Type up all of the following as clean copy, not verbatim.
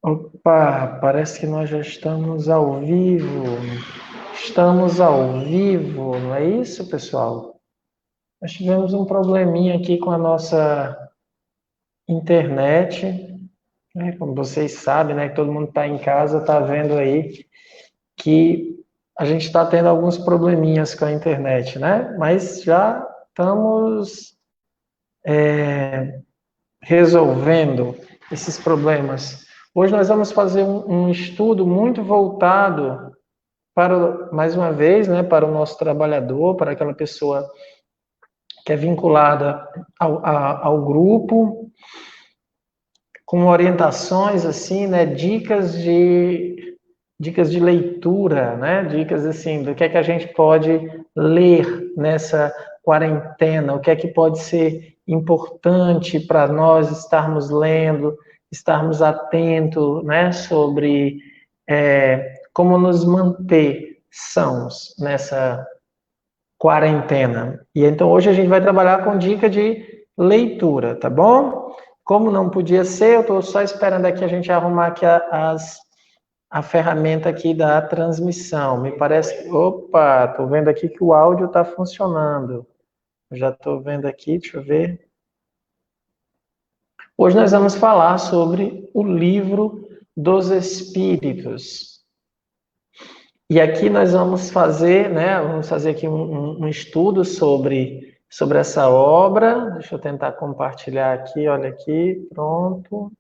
Opa, parece que nós já estamos ao vivo. Estamos ao vivo, não é isso, pessoal? Nós tivemos um probleminha aqui com a nossa internet, né? Como vocês sabem, né? Que todo mundo está em casa, está vendo aí que a gente está tendo alguns probleminhas com a internet, né? Mas já estamos resolvendo esses problemas. Hoje nós vamos fazer um estudo muito voltado para, mais uma vez, né, para o nosso trabalhador, para aquela pessoa que é vinculada ao grupo, com orientações assim, né, dicas de leitura, né, dicas assim do que é que a gente pode ler nessa quarentena, o que é que pode ser importante para nós estarmos lendo, estarmos atentos, né, sobre como nos manter sãos nessa quarentena. E então hoje a gente vai trabalhar com dica de leitura, tá bom? Como não podia ser, eu estou só esperando aqui a gente arrumar aqui a ferramenta aqui da transmissão. Me parece. Opa, estou vendo aqui que o áudio está funcionando. Já estou vendo aqui, deixa eu ver. Hoje nós vamos falar sobre o livro dos Espíritos. E aqui nós vamos fazer, né? Vamos fazer aqui um estudo sobre essa obra. Deixa eu tentar compartilhar aqui, olha aqui, pronto.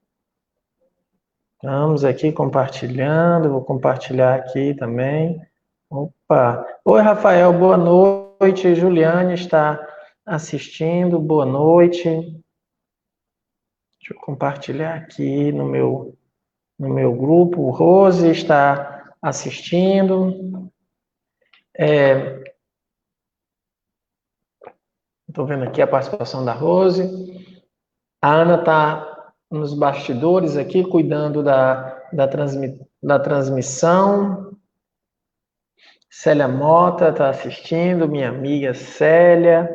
Vamos aqui compartilhando, vou compartilhar aqui também. Opa! Oi, Rafael, boa noite. Juliane está assistindo, boa noite. Deixa eu compartilhar aqui no meu grupo. O Rose está assistindo. Estou vendo aqui a participação da Rose. A Ana está nos bastidores aqui, cuidando da transmissão. Célia Mota está assistindo, minha amiga Célia.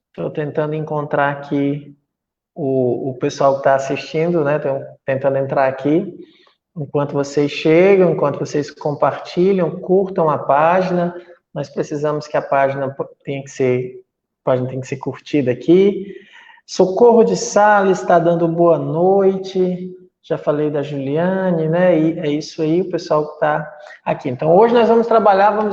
Estou tentando encontrar aqui o pessoal que está assistindo, né? Estou tentando entrar aqui. Enquanto vocês chegam, enquanto vocês compartilham, curtam a página. Nós precisamos que a página tenha que ser curtida aqui. Socorro de Sales está dando boa noite. Já falei da Juliane, né? E é isso aí, o pessoal que está aqui. Então, hoje nós vamos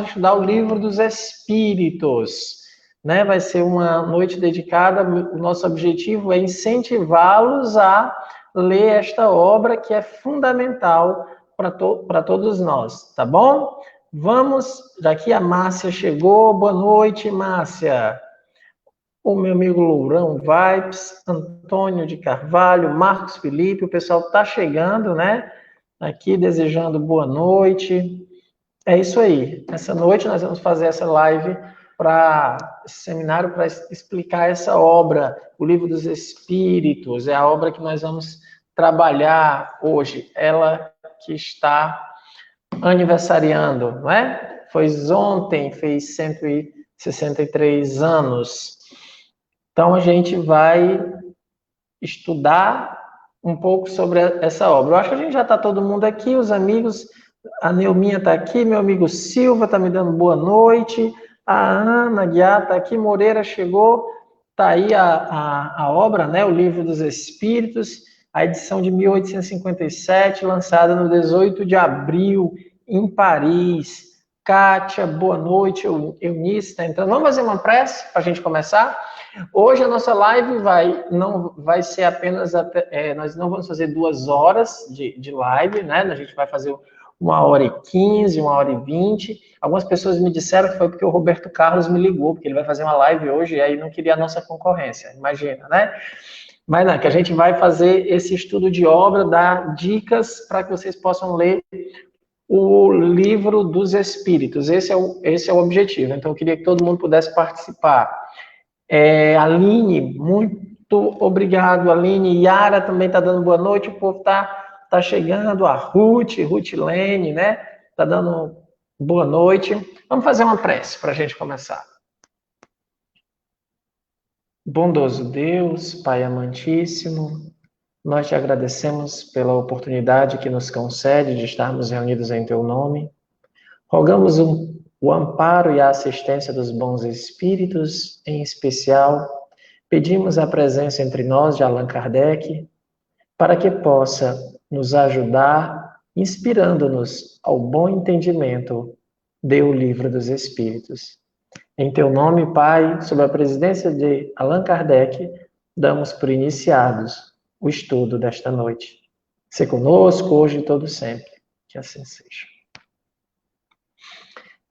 estudar o livro dos Espíritos, né? Vai ser uma noite dedicada. O nosso objetivo é incentivá-los a ler esta obra que é fundamental para todos nós, tá bom? Vamos, já que a Márcia chegou. Boa noite, Márcia. O meu amigo Lourão Vibes, Antônio de Carvalho, Marcos Felipe, o pessoal está chegando, né? Aqui desejando boa noite. É isso aí. Essa noite nós vamos fazer essa live esse seminário para explicar essa obra, o Livro dos Espíritos. É a obra que nós vamos trabalhar hoje. Ela que está aniversariando, não é? Ontem, fez 163 anos. Então, a gente vai estudar um pouco sobre essa obra. Eu acho que a gente já está todo mundo aqui, os amigos. A Neuminha está aqui, meu amigo Silva está me dando boa noite. A Ana Guiar está aqui, Moreira chegou. Está aí a obra, né? O Livro dos Espíritos, a edição de 1857, lançada no 18 de abril, em Paris. Kátia, boa noite. Eunice está entrando. Vamos fazer uma prece para a gente começar? Hoje a nossa live não vai ser apenas, nós não vamos fazer 2 horas de live, né? A gente vai fazer 1h15, 1h20. Algumas pessoas me disseram que foi porque o Roberto Carlos me ligou, porque ele vai fazer uma live hoje e aí não queria a nossa concorrência, imagina, né? Mas não, que a gente vai fazer esse estudo de obra, dar dicas para que vocês possam ler o Livro dos Espíritos. Esse é o objetivo. Então eu queria que todo mundo pudesse participar. Aline, muito obrigado, Aline. Yara também está dando boa noite, o povo tá chegando. A Ruth Lene, né? Está dando boa noite. Vamos fazer uma prece para a gente começar. Bondoso Deus, Pai amantíssimo, Nós te agradecemos pela oportunidade que nos concede de estarmos reunidos em teu nome. Rogamos o amparo e a assistência dos bons espíritos, em especial, pedimos a presença entre nós de Allan Kardec, para que possa nos ajudar, inspirando-nos ao bom entendimento do Livro dos Espíritos. Em teu nome, Pai, sob a presidência de Allan Kardec, damos por iniciados o estudo desta noite. Se conosco, hoje e todo sempre. Que assim seja.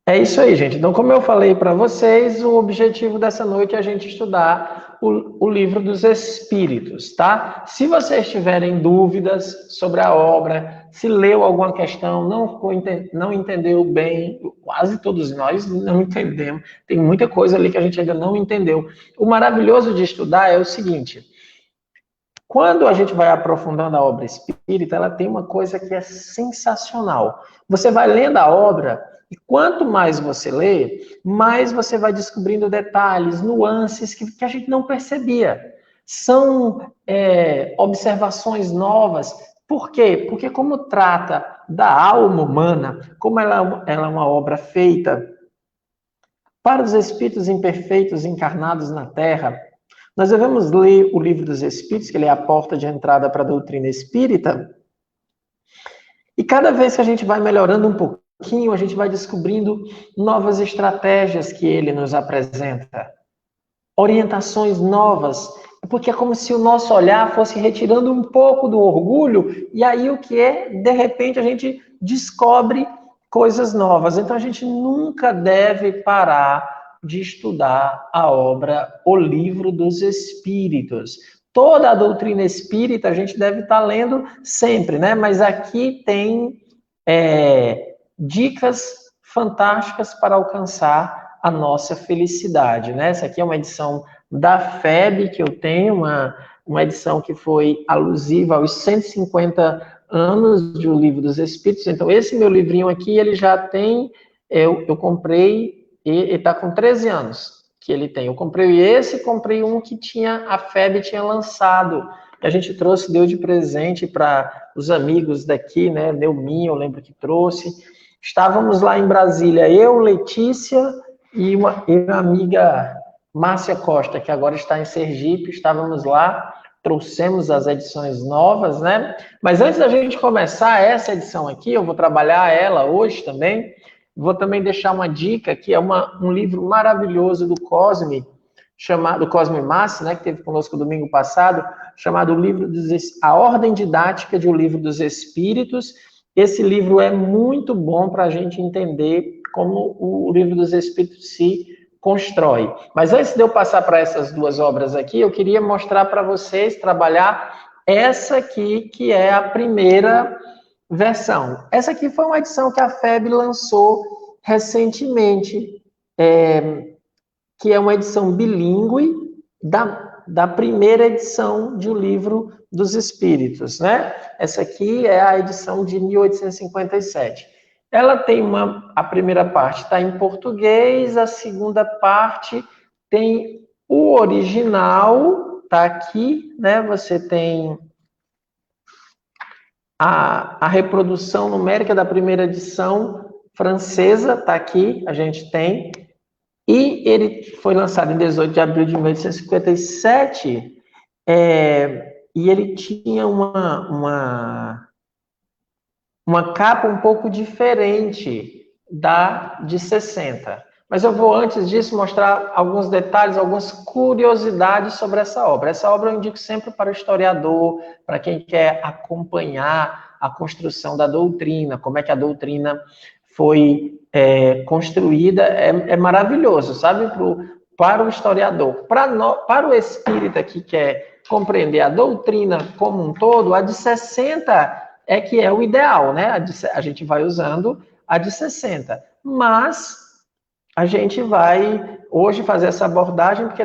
É isso aí, gente. Então, como eu falei para vocês, o objetivo dessa noite é a gente estudar o Livro dos Espíritos, tá? Se vocês tiverem dúvidas sobre a obra, se leu alguma questão, não entendeu bem, quase todos nós não entendemos. Tem muita coisa ali que a gente ainda não entendeu. O maravilhoso de estudar é o seguinte: quando a gente vai aprofundando a obra espírita, ela tem uma coisa que é sensacional. Você vai lendo a obra, e quanto mais você lê, mais você vai descobrindo detalhes, nuances que a gente não percebia. São observações novas. Por quê? Porque como trata da alma humana, como ela é uma obra feita para os espíritos imperfeitos encarnados na Terra, nós devemos ler o Livro dos Espíritos, que ele é a porta de entrada para a doutrina espírita, e cada vez que a gente vai melhorando um pouquinho, a gente vai descobrindo novas estratégias que ele nos apresenta, orientações novas, porque é como se o nosso olhar fosse retirando um pouco do orgulho, e aí o que é? De repente a gente descobre coisas novas. Então a gente nunca deve parar de estudar a obra O Livro dos Espíritos. Toda a doutrina espírita a gente deve estar lendo sempre, né? Mas aqui tem dicas fantásticas para alcançar a nossa felicidade, né? Essa aqui é uma edição da FEB que eu tenho, uma edição que foi alusiva aos 150 anos do Livro dos Espíritos. Então, esse meu livrinho aqui, ele já tem, eu comprei, e está com 13 anos que ele tem. Eu comprei esse, comprei um que a FEB tinha lançado, que a gente trouxe, deu de presente para os amigos daqui, né? Neuminha, eu lembro que trouxe. Estávamos lá em Brasília, eu, Letícia e uma amiga, Márcia Costa, que agora está em Sergipe. Estávamos lá, trouxemos as edições novas, né? Mas antes da gente começar essa edição aqui, eu vou trabalhar ela hoje também. Vou também deixar uma dica, que é um livro maravilhoso do Cosme, chamado Cosme Massi, né, que teve conosco domingo passado, chamado A Ordem Didática de O Livro dos Espíritos. Esse livro é muito bom para a gente entender como o Livro dos Espíritos se constrói. Mas antes de eu passar para essas duas obras aqui, eu queria mostrar para vocês, trabalhar essa aqui, que é a primeira versão. Essa aqui foi uma edição que a FEB lançou recentemente, que é uma edição bilíngue da primeira edição de O Livro dos Espíritos, né? Essa aqui é a edição de 1857. Ela tem a primeira parte está em português, a segunda parte tem o original, tá aqui, né? Você tem a reprodução numérica da primeira edição francesa, tá aqui, a gente tem. E ele foi lançado em 18 de abril de 1857, e ele tinha uma capa um pouco diferente da de 60. Mas eu vou, antes disso, mostrar alguns detalhes, algumas curiosidades sobre essa obra. Essa obra eu indico sempre para o historiador, para quem quer acompanhar a construção da doutrina, como é que a doutrina foi construída. É maravilhoso, sabe? Para o historiador. Para o espírita que quer compreender a doutrina como um todo, a de 60 é que é o ideal, né? A gente vai usando a de 60. Mas a gente vai hoje fazer essa abordagem, porque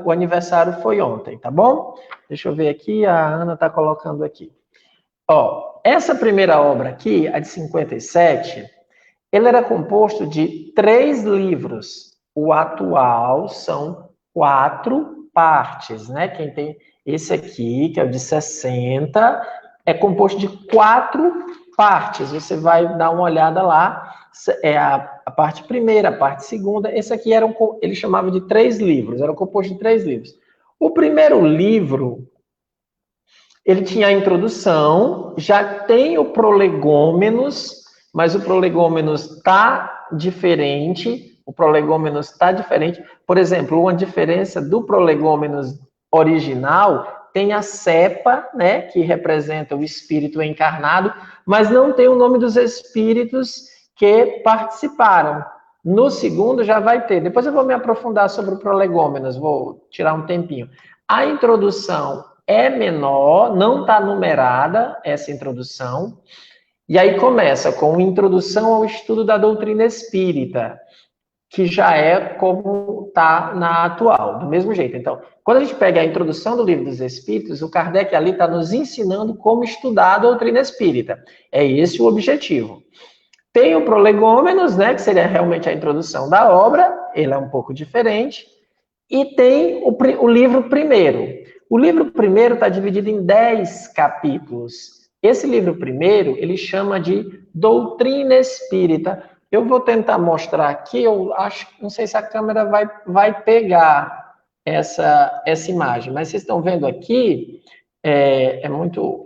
o aniversário foi ontem, tá bom? Deixa eu ver aqui, a Ana está colocando aqui. Ó, essa primeira obra aqui, a de 57, ele era composto de 3 livros. O atual são 4 partes, né? Quem tem Esse aqui, que é o de 60, é composto de 4 partes. Você vai dar uma olhada lá. É a parte primeira, a parte segunda. Esse aqui ele chamava de 3 livros, era composto de 3 livros. O primeiro livro, ele tinha a introdução, já tem o prolegômenos, mas o prolegômenos está diferente. O prolegômenos está diferente. Por exemplo, uma diferença do prolegômenos original tem a cepa, né, que representa o espírito encarnado, mas não tem o nome dos espíritos que participaram. No segundo já vai ter. Depois eu vou me aprofundar sobre o prolegômenos, vou tirar um tempinho. A introdução é menor, não está numerada essa introdução. E aí começa com introdução ao estudo da doutrina espírita, que já é como está na atual, do mesmo jeito. Então, quando a gente pega a introdução do Livro dos Espíritos, o Kardec ali está nos ensinando como estudar a doutrina espírita. É esse o objetivo. Tem o Prolegômenos, né, que seria realmente a introdução da obra, ele é um pouco diferente, e tem o livro primeiro. O livro primeiro está dividido em 10 capítulos. Esse livro primeiro, ele chama de Doutrina Espírita. Eu vou tentar mostrar aqui, eu acho, não sei se a câmera vai pegar essa imagem, mas vocês estão vendo aqui,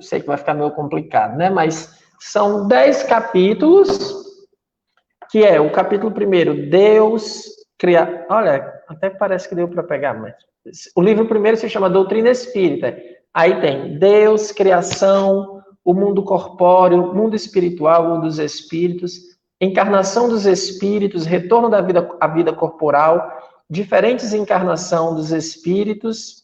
sei que vai ficar meio complicado, né? Mas são 10 capítulos, que é o capítulo primeiro, Deus cria. Olha, até parece que deu para pegar, mas o livro primeiro se chama Doutrina Espírita. Aí tem Deus, criação, o mundo corpóreo, mundo espiritual, mundo dos espíritos, encarnação dos espíritos, retorno da vida à vida corporal, diferentes encarnação dos espíritos,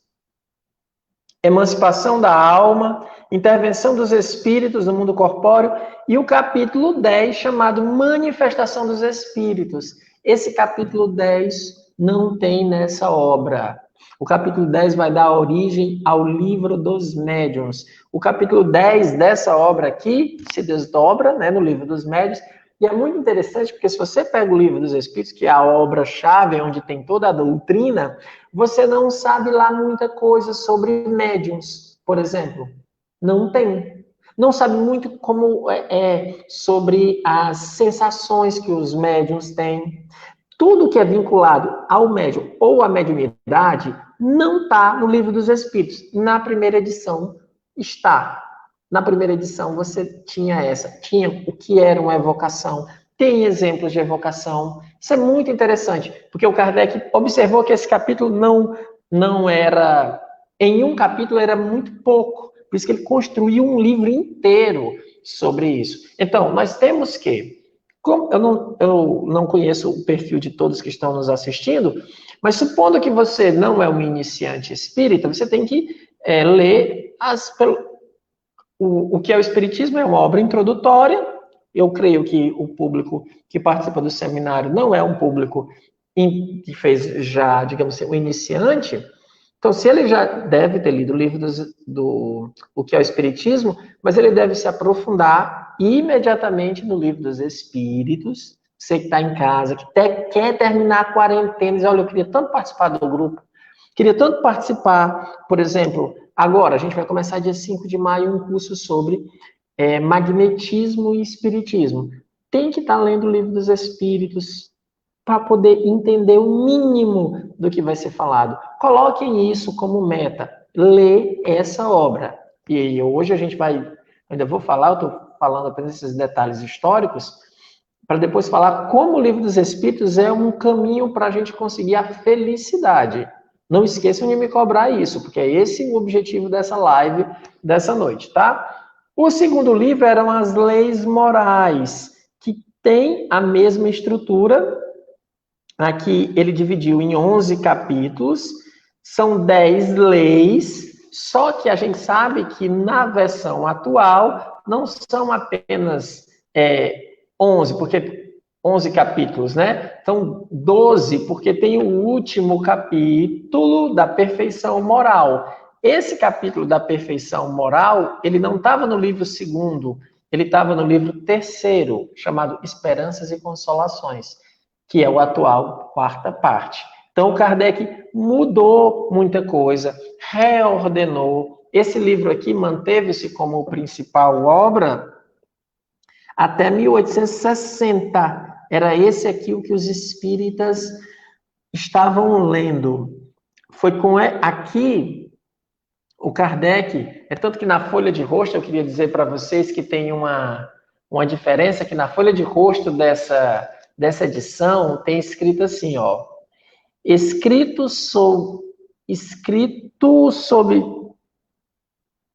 emancipação da alma, intervenção dos espíritos no mundo corpóreo, e o capítulo 10, chamado Manifestação dos Espíritos. Esse capítulo 10 não tem nessa obra. O capítulo 10 vai dar origem ao Livro dos Médiuns. O capítulo 10 dessa obra aqui se desdobra, né, no Livro dos Médiuns, e é muito interessante porque se você pega o Livro dos Espíritos, que é a obra-chave, onde tem toda a doutrina, você não sabe lá muita coisa sobre médiuns, por exemplo. Não tem. Não sabe muito como sobre as sensações que os médiuns têm. Tudo que é vinculado ao médium ou à mediunidade não está no Livro dos Espíritos. Na primeira edição está. Na primeira edição você tinha o que era uma evocação, tem exemplos de evocação. Isso é muito interessante, porque o Kardec observou que esse capítulo não era, em um capítulo era muito pouco, por isso que ele construiu um livro inteiro sobre isso. Então, nós temos que, eu não conheço o perfil de todos que estão nos assistindo, mas supondo que você não é um iniciante espírita, você tem que ler o que é o Espiritismo. É uma obra introdutória. Eu creio que o público que participa do seminário não é um público que fez já, digamos assim, o iniciante. Então, se ele já deve ter lido o livro o que é o Espiritismo, mas ele deve se aprofundar imediatamente no Livro dos Espíritos. Você que está em casa, que quer terminar a quarentena, diz, olha, eu queria tanto participar do grupo, queria tanto participar, por exemplo, agora, a gente vai começar dia 5 de maio um curso sobre magnetismo e espiritismo. Tem que estar lendo o Livro dos Espíritos para poder entender o mínimo do que vai ser falado. Coloquem isso como meta. Ler essa obra. E hoje a gente ainda vou falar, eu estou falando apenas esses detalhes históricos, para depois falar como o Livro dos Espíritos é um caminho para a gente conseguir a felicidade. Não esqueçam de me cobrar isso, porque é esse o objetivo dessa live dessa noite, tá? O segundo livro eram as leis morais, que tem a mesma estrutura. Aqui ele dividiu em 11 capítulos, são 10 leis, só que a gente sabe que na versão atual não são apenas 11, porque 11 capítulos, né? São 12, porque tem o último capítulo da perfeição moral. Esse capítulo da perfeição moral, ele não estava no livro segundo, ele estava no livro terceiro, chamado Esperanças e Consolações, que é o atual quarta parte. Então, o Kardec mudou muita coisa, reordenou. Esse livro aqui manteve-se como principal obra até 1860. Era esse aqui o que os espíritas estavam lendo. Foi com aqui o Kardec, é tanto que na folha de rosto, eu queria dizer para vocês que tem uma diferença, que na folha de rosto dessa edição tem escrito assim, ó, escrito sob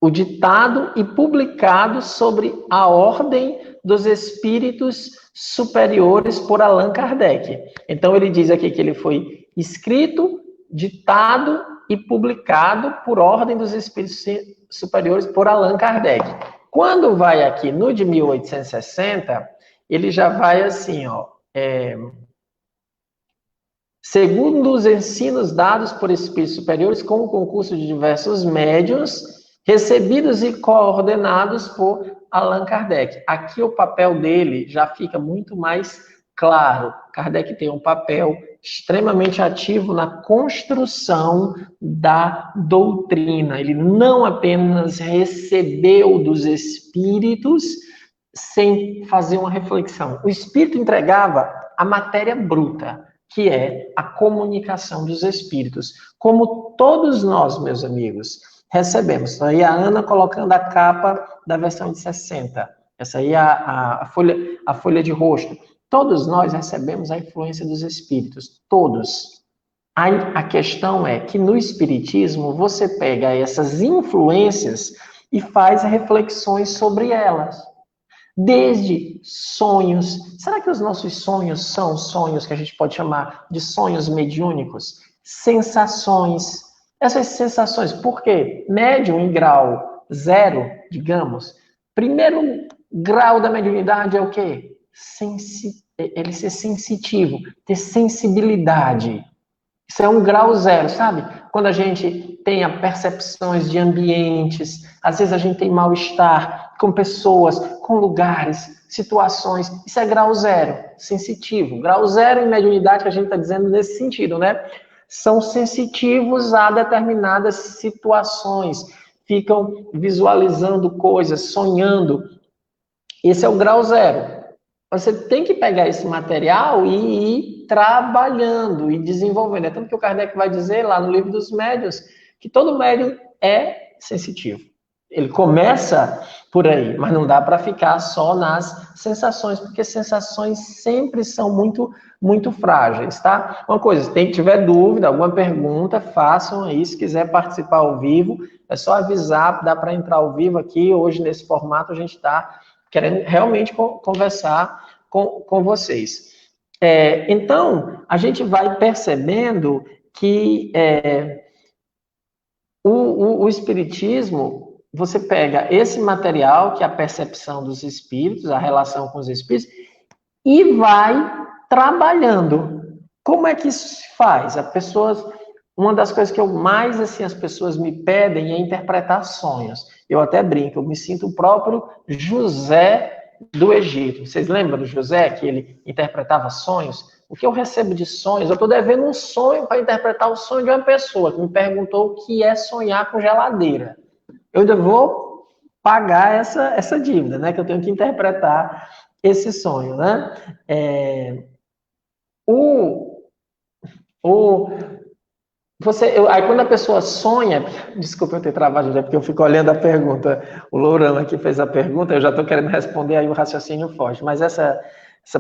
o ditado e publicado sobre a ordem dos espíritos superiores por Allan Kardec. Então ele diz aqui que ele foi escrito, ditado e publicado por ordem dos espíritos superiores por Allan Kardec. Quando vai aqui no de 1860, ele já vai assim, ó, segundo os ensinos dados por espíritos superiores com o concurso de diversos médiuns, recebidos e coordenados por Allan Kardec. Aqui o papel dele já fica muito mais claro. Kardec tem um papel extremamente ativo na construção da doutrina. Ele não apenas recebeu dos espíritos sem fazer uma reflexão. O espírito entregava a matéria bruta, que é a comunicação dos espíritos. Como todos nós, meus amigos, recebemos. Aí a Ana colocando a capa da versão de 60. Essa aí é a folha de rosto. Todos nós recebemos a influência dos espíritos. Todos. A questão é que no espiritismo você pega essas influências e faz reflexões sobre elas. Desde sonhos. Será que os nossos sonhos são sonhos que a gente pode chamar de sonhos mediúnicos? Sensações. Essas sensações, por quê? Médium em grau 0, digamos. Primeiro grau da mediunidade é o quê? Ele ser sensitivo, ter sensibilidade. Isso é um grau 0, sabe? Quando a gente tem percepções de ambientes, às vezes a gente tem mal-estar com pessoas, com lugares, situações. Isso é grau 0, sensitivo. Grau 0 em mediunidade que a gente está dizendo nesse sentido, né? São sensitivos a determinadas situações, ficam visualizando coisas, sonhando. Esse é o grau 0. Você tem que pegar esse material e ir trabalhando e desenvolvendo. É tanto que o Kardec vai dizer lá no Livro dos Médiuns que todo médium é sensitivo. Ele começa por aí, mas não dá para ficar só nas sensações, porque sensações sempre são muito, muito frágeis, tá? Uma coisa, se tiver dúvida, alguma pergunta, façam aí. Se quiser participar ao vivo, é só avisar, dá para entrar ao vivo aqui. Hoje, nesse formato, a gente está querendo realmente conversar com vocês. Então, a gente vai percebendo que o Espiritismo, você pega esse material, que é a percepção dos espíritos, a relação com os espíritos, e vai trabalhando. Como é que isso se faz? Uma das coisas que eu mais, assim, as pessoas me pedem é interpretar sonhos. Eu até brinco, eu me sinto o próprio José do Egito. Vocês lembram do José, que ele interpretava sonhos? O que eu recebo de sonhos? Eu estou devendo um sonho para interpretar o sonho de uma pessoa que me perguntou o que é sonhar com geladeira. Eu ainda vou pagar essa dívida, né? Que eu tenho que interpretar esse sonho, né? Aí quando a pessoa sonha, desculpa eu ter travado, porque eu fico olhando a pergunta, o Lourão aqui fez a pergunta, eu já estou querendo responder, aí o raciocínio foge, mas essa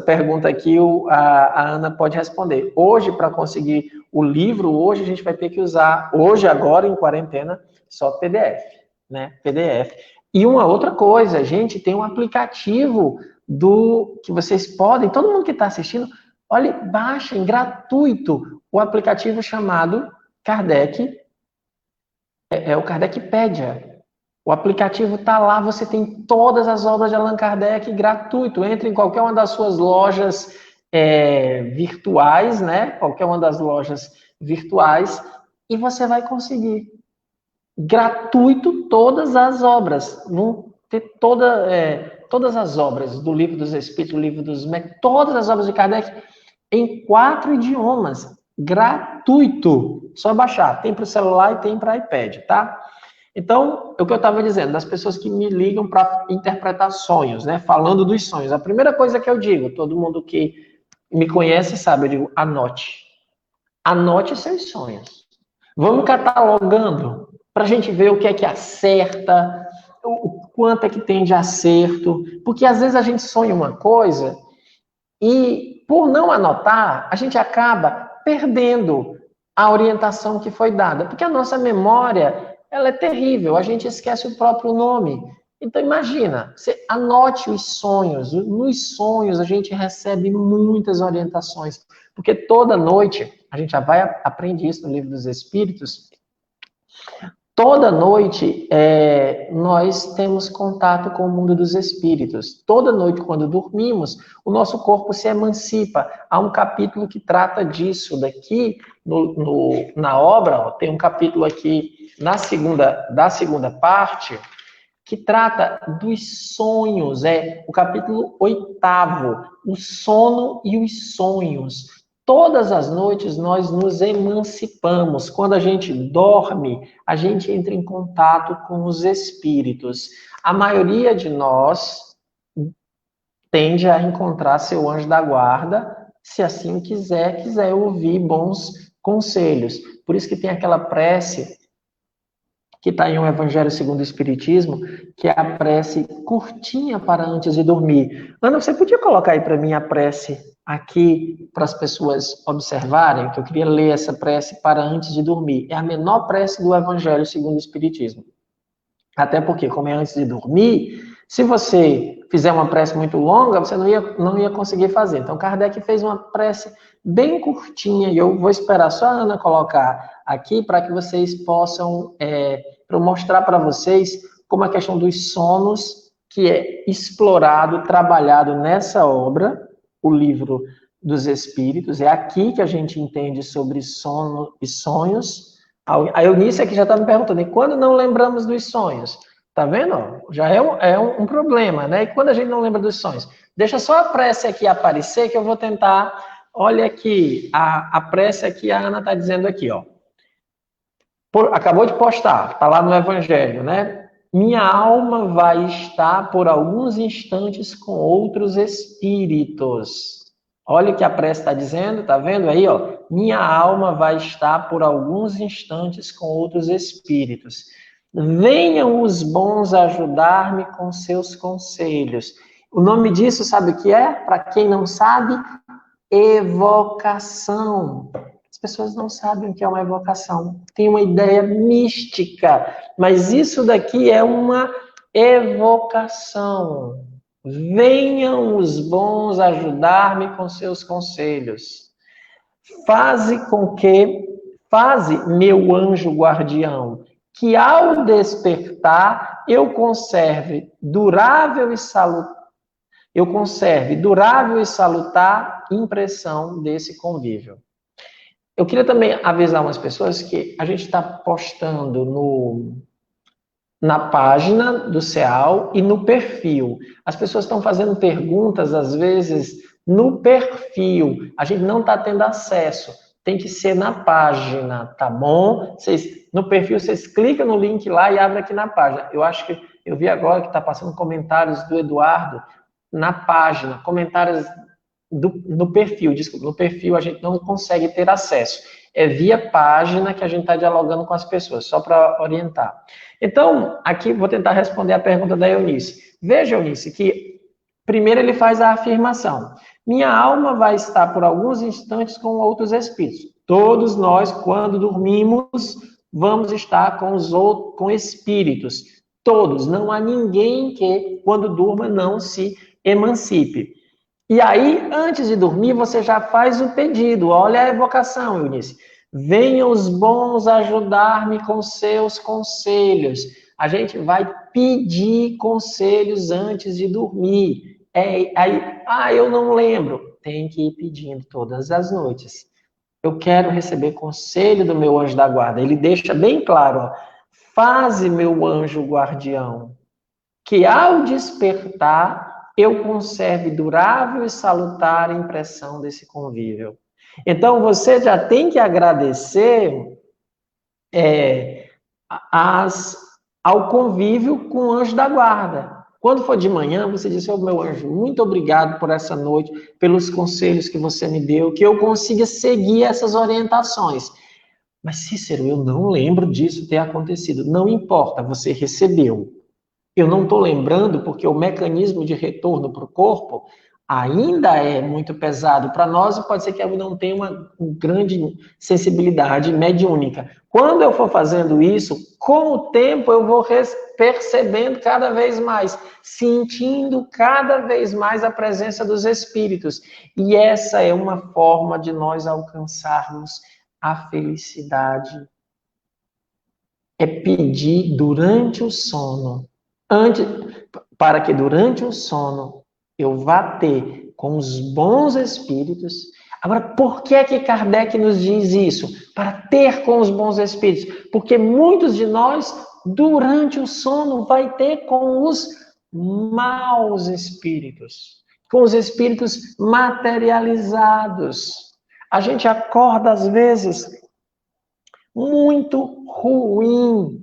pergunta aqui a Ana pode responder. Hoje, para conseguir o livro, hoje a gente vai ter que usar, hoje, agora, em quarentena, só PDF, né? PDF. E uma outra coisa, gente, tem um aplicativo que vocês podem, todo mundo que está assistindo, olha, baixem, gratuito, o aplicativo chamado Kardec, é o Kardecpedia. O aplicativo está lá, você tem todas as obras de Allan Kardec gratuito. Entre em qualquer uma das suas lojas virtuais, né? Qualquer uma das lojas virtuais, e você vai conseguir gratuito todas as obras. Vão ter todas as obras do Livro dos Espíritos, do Livro dos Médiuns, todas as obras de Kardec em 4 idiomas. gratuito. Só baixar. Tem para o celular e tem para iPad, tá? Então, é o que eu estava dizendo, das pessoas que me ligam para interpretar sonhos, né? Falando dos sonhos. A primeira coisa que eu digo, todo mundo que me conhece sabe, eu digo, anote. Anote seus sonhos. Vamos catalogando para a gente ver o que é que acerta, o quanto é que tem de acerto. Porque às vezes a gente sonha uma coisa e, por não anotar, a gente acaba perdendo a orientação que foi dada. Porque a nossa memória, ela é terrível, a gente esquece o próprio nome. Então, imagina, você anote os sonhos. Nos sonhos, a gente recebe muitas orientações. Porque toda noite, a gente já vai aprender isso no Livro dos Espíritos, toda noite nós temos contato com o mundo dos espíritos. Toda noite, quando dormimos, o nosso corpo se emancipa. Há um capítulo que trata disso daqui, na obra, ó, tem um capítulo aqui da segunda parte, que trata dos sonhos, o capítulo 8º, o sono e os sonhos. Todas as noites nós nos emancipamos. Quando a gente dorme, a gente entra em contato com os espíritos. A maioria de nós tende a encontrar seu anjo da guarda, se assim quiser ouvir bons conselhos. Por isso que tem aquela prece que está em um Evangelho segundo o Espiritismo, que é a prece curtinha para antes de dormir. Ana, você podia colocar aí para mim a prece aqui para as pessoas observarem, que eu queria ler essa prece para antes de dormir. É a menor prece do Evangelho segundo o Espiritismo. Até porque, como é antes de dormir, se você fizer uma prece muito longa, você não ia conseguir fazer. Então, Kardec fez uma prece bem curtinha, e eu vou esperar só a Ana colocar aqui para que vocês possam, para eu mostrar para vocês como a questão dos sonos, que é explorado, trabalhado nessa obra, o Livro dos Espíritos. É aqui que a gente entende sobre sono e sonhos. A Eunice aqui já está me perguntando, e quando não lembramos dos sonhos? Tá vendo? Já é um problema, né? E quando a gente não lembra dos sonhos? Deixa só a prece aqui aparecer, que eu vou tentar. Olha aqui, a prece aqui, a Ana está dizendo aqui, ó. Acabou de postar, está lá no Evangelho, né? Minha alma vai estar por alguns instantes com outros espíritos. Olha o que a prece está dizendo, tá vendo aí, ó? Minha alma vai estar por alguns instantes com outros espíritos. Venham os bons ajudar-me com seus conselhos. O nome disso, sabe o que é? Para quem não sabe, evocação. As pessoas não sabem o que é uma evocação. Tem uma ideia mística, mas isso daqui é uma evocação. Venham os bons ajudar-me com seus conselhos. Faze, meu anjo guardião, que ao despertar eu conserve durável e salutar impressão desse convívio. Eu queria também avisar umas pessoas que a gente está postando na página do CEAL e no perfil. As pessoas estão fazendo perguntas, às vezes, no perfil. A gente não está tendo acesso. Tem que ser na página, tá bom? No perfil, vocês clicam no link lá e abrem aqui na página. Eu acho que eu vi agora que está passando comentários do Eduardo na página, comentários no perfil, desculpa, no perfil a gente não consegue ter acesso. É via página que a gente está dialogando com as pessoas, só para orientar. Então, aqui vou tentar responder a pergunta da Eunice. Veja, Eunice, que primeiro ele faz a afirmação. Minha alma vai estar por alguns instantes com outros espíritos. Todos nós, quando dormimos, vamos estar com espíritos. Todos. Não há ninguém que, quando durma, não se emancipe. E aí, antes de dormir, você já faz o pedido. Olha a evocação, Eunice. Venham os bons ajudar-me com seus conselhos. A gente vai pedir conselhos antes de dormir. Eu não lembro. Tem que ir pedindo todas as noites. Eu quero receber conselho do meu anjo da guarda. Ele deixa bem claro, ó, faze meu anjo guardião, que ao despertar eu conserve durável e salutar impressão desse convívio. Então, você já tem que agradecer ao convívio com o anjo da guarda. Quando for de manhã, você diz, meu anjo, muito obrigado por essa noite, pelos conselhos que você me deu, que eu consiga seguir essas orientações. Mas, Cícero, eu não lembro disso ter acontecido. Não importa, você recebeu. Eu não estou lembrando porque o mecanismo de retorno para o corpo ainda é muito pesado para nós e pode ser que eu não tenha uma grande sensibilidade mediúnica. Quando eu for fazendo isso, com o tempo eu vou percebendo cada vez mais, sentindo cada vez mais a presença dos espíritos. E essa é uma forma de nós alcançarmos a felicidade. É pedir durante o sono. Para que durante o sono eu vá ter com os bons espíritos. Agora, por que Kardec nos diz isso? Para ter com os bons espíritos. Porque muitos de nós, durante o sono, vai ter com os maus espíritos. Com os espíritos materializados. A gente acorda, às vezes, muito ruim,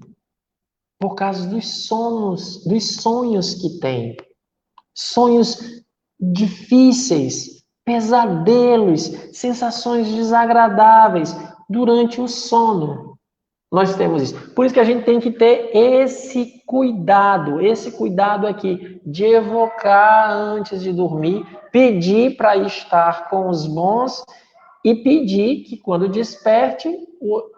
por causa dos sonhos que tem. Sonhos difíceis, pesadelos, sensações desagradáveis durante o sono. Nós temos isso. Por isso que a gente tem que ter esse cuidado aqui, de evocar antes de dormir, pedir para estar com os bons e pedir que quando desperte,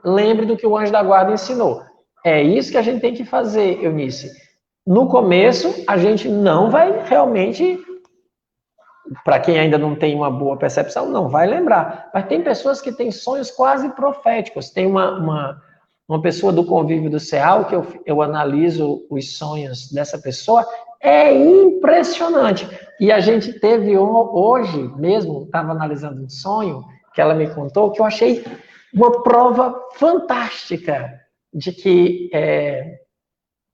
lembre do que o anjo da guarda ensinou. É isso que a gente tem que fazer, Eunice. No começo, a gente não vai realmente, para quem ainda não tem uma boa percepção, não vai lembrar. Mas tem pessoas que têm sonhos quase proféticos. Tem uma pessoa do convívio do CEAL, que eu analiso os sonhos dessa pessoa, é impressionante. E a gente teve hoje mesmo, estava analisando um sonho que ela me contou, que eu achei uma prova fantástica de que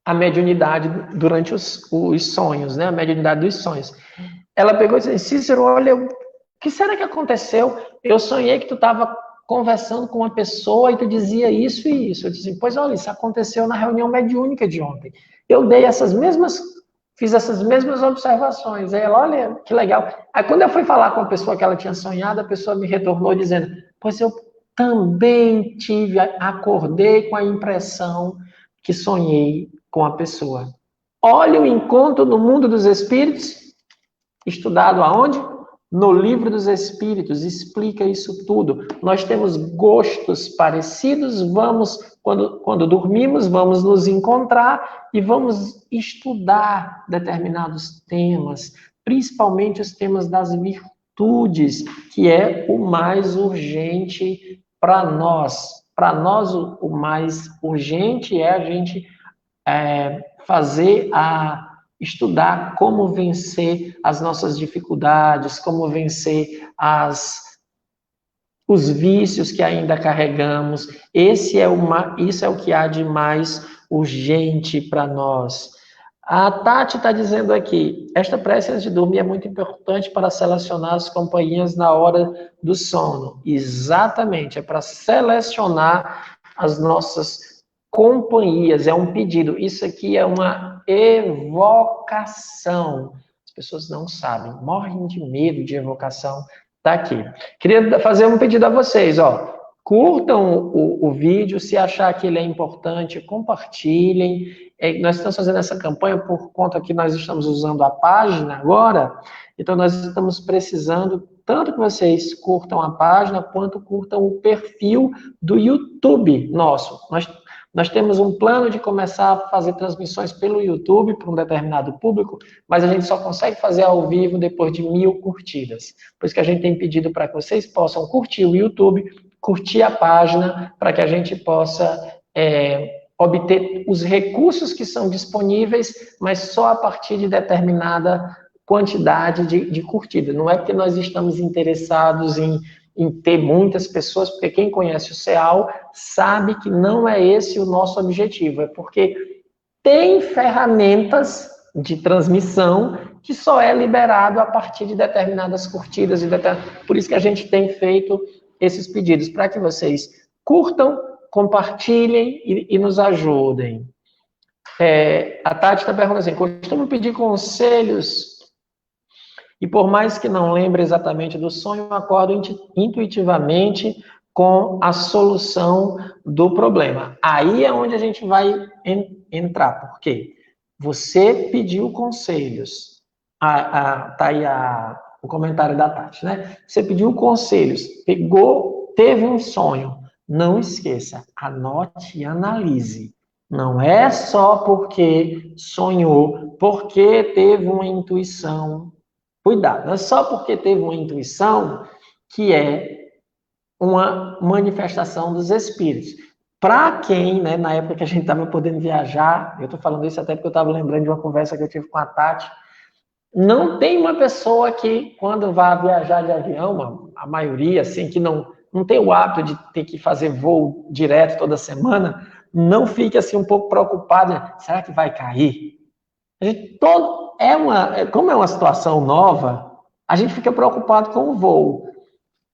a mediunidade durante os sonhos, né? A mediunidade dos sonhos. Ela pegou e disse, Cícero, olha, o que será que aconteceu? Eu sonhei que tu estava conversando com uma pessoa e tu dizia isso e isso. Eu disse, pois olha, isso aconteceu na reunião mediúnica de ontem. Eu fiz essas mesmas observações. Aí ela, olha, que legal. Aí quando eu fui falar com a pessoa que ela tinha sonhado, a pessoa me retornou dizendo, pois eu também acordei com a impressão que sonhei com a pessoa. Olha o encontro no mundo dos espíritos, estudado aonde? No Livro dos Espíritos, explica isso tudo. Nós temos gostos parecidos, quando dormimos, vamos nos encontrar e vamos estudar determinados temas, principalmente os temas das virtudes, que é o mais urgente para nós. Para nós, o mais urgente é a gente estudar como vencer as nossas dificuldades, como vencer os vícios que ainda carregamos. Isso é o que há de mais urgente para nós. A Tati está dizendo aqui, esta prece antes de dormir é muito importante para selecionar as companhias na hora do sono. Exatamente, é para selecionar as nossas companhias, é um pedido. Isso aqui é uma evocação. As pessoas não sabem, morrem de medo de evocação. Tá aqui. Queria fazer um pedido a vocês, ó. Curtam o vídeo, se achar que ele é importante, compartilhem. Nós estamos fazendo essa campanha por conta que nós estamos usando a página agora, então nós estamos precisando tanto que vocês curtam a página, quanto curtam o perfil do YouTube nosso. Nós temos um plano de começar a fazer transmissões pelo YouTube para um determinado público, mas a gente só consegue fazer ao vivo depois de 1000 curtidas. Por isso que a gente tem pedido para que vocês possam curtir o YouTube, curtir a página, para que a gente possa obter os recursos que são disponíveis, mas só a partir de determinada quantidade de curtida. Não é porque nós estamos interessados em ter muitas pessoas, porque quem conhece o CEAL sabe que não é esse o nosso objetivo, é porque tem ferramentas de transmissão que só é liberado a partir de determinadas curtidas, por isso que a gente tem feito esses pedidos para que vocês curtam, compartilhem e nos ajudem. A Tati está perguntando assim, costumo pedir conselhos e por mais que não lembre exatamente do sonho, acordo intuitivamente com a solução do problema. Aí é onde a gente vai entrar, por quê? Você pediu conselhos. Tá aí o comentário da Tati, né? Você pediu conselhos, teve um sonho. Não esqueça, anote e analise. Não é só porque sonhou, porque teve uma intuição. Cuidado, não é só porque teve uma intuição que é uma manifestação dos espíritos. Para quem, né, na época que a gente estava podendo viajar, eu estou falando isso até porque eu estava lembrando de uma conversa que eu tive com a Tati, não tem uma pessoa que, quando vai viajar de avião, a maioria, assim, que não tem o hábito de ter que fazer voo direto toda semana, não fique, assim, um pouco preocupado, será que vai cair? A gente como é uma situação nova, a gente fica preocupado com o voo.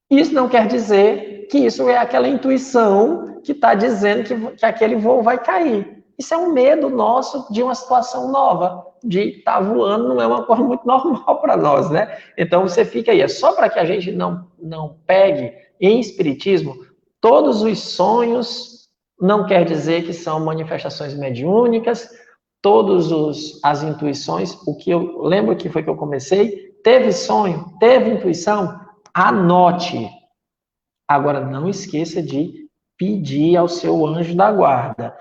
Isso não quer dizer que isso é aquela intuição que está dizendo que aquele voo vai cair. Isso é um medo nosso de uma situação nova, de estar voando não é uma coisa muito normal para nós, né? Então você fica aí, é só para que a gente não pegue em espiritismo todos os sonhos, não quer dizer que são manifestações mediúnicas, as intuições, o que eu lembro que foi que eu comecei, teve sonho, teve intuição, anote. Agora, não esqueça de pedir ao seu anjo da guarda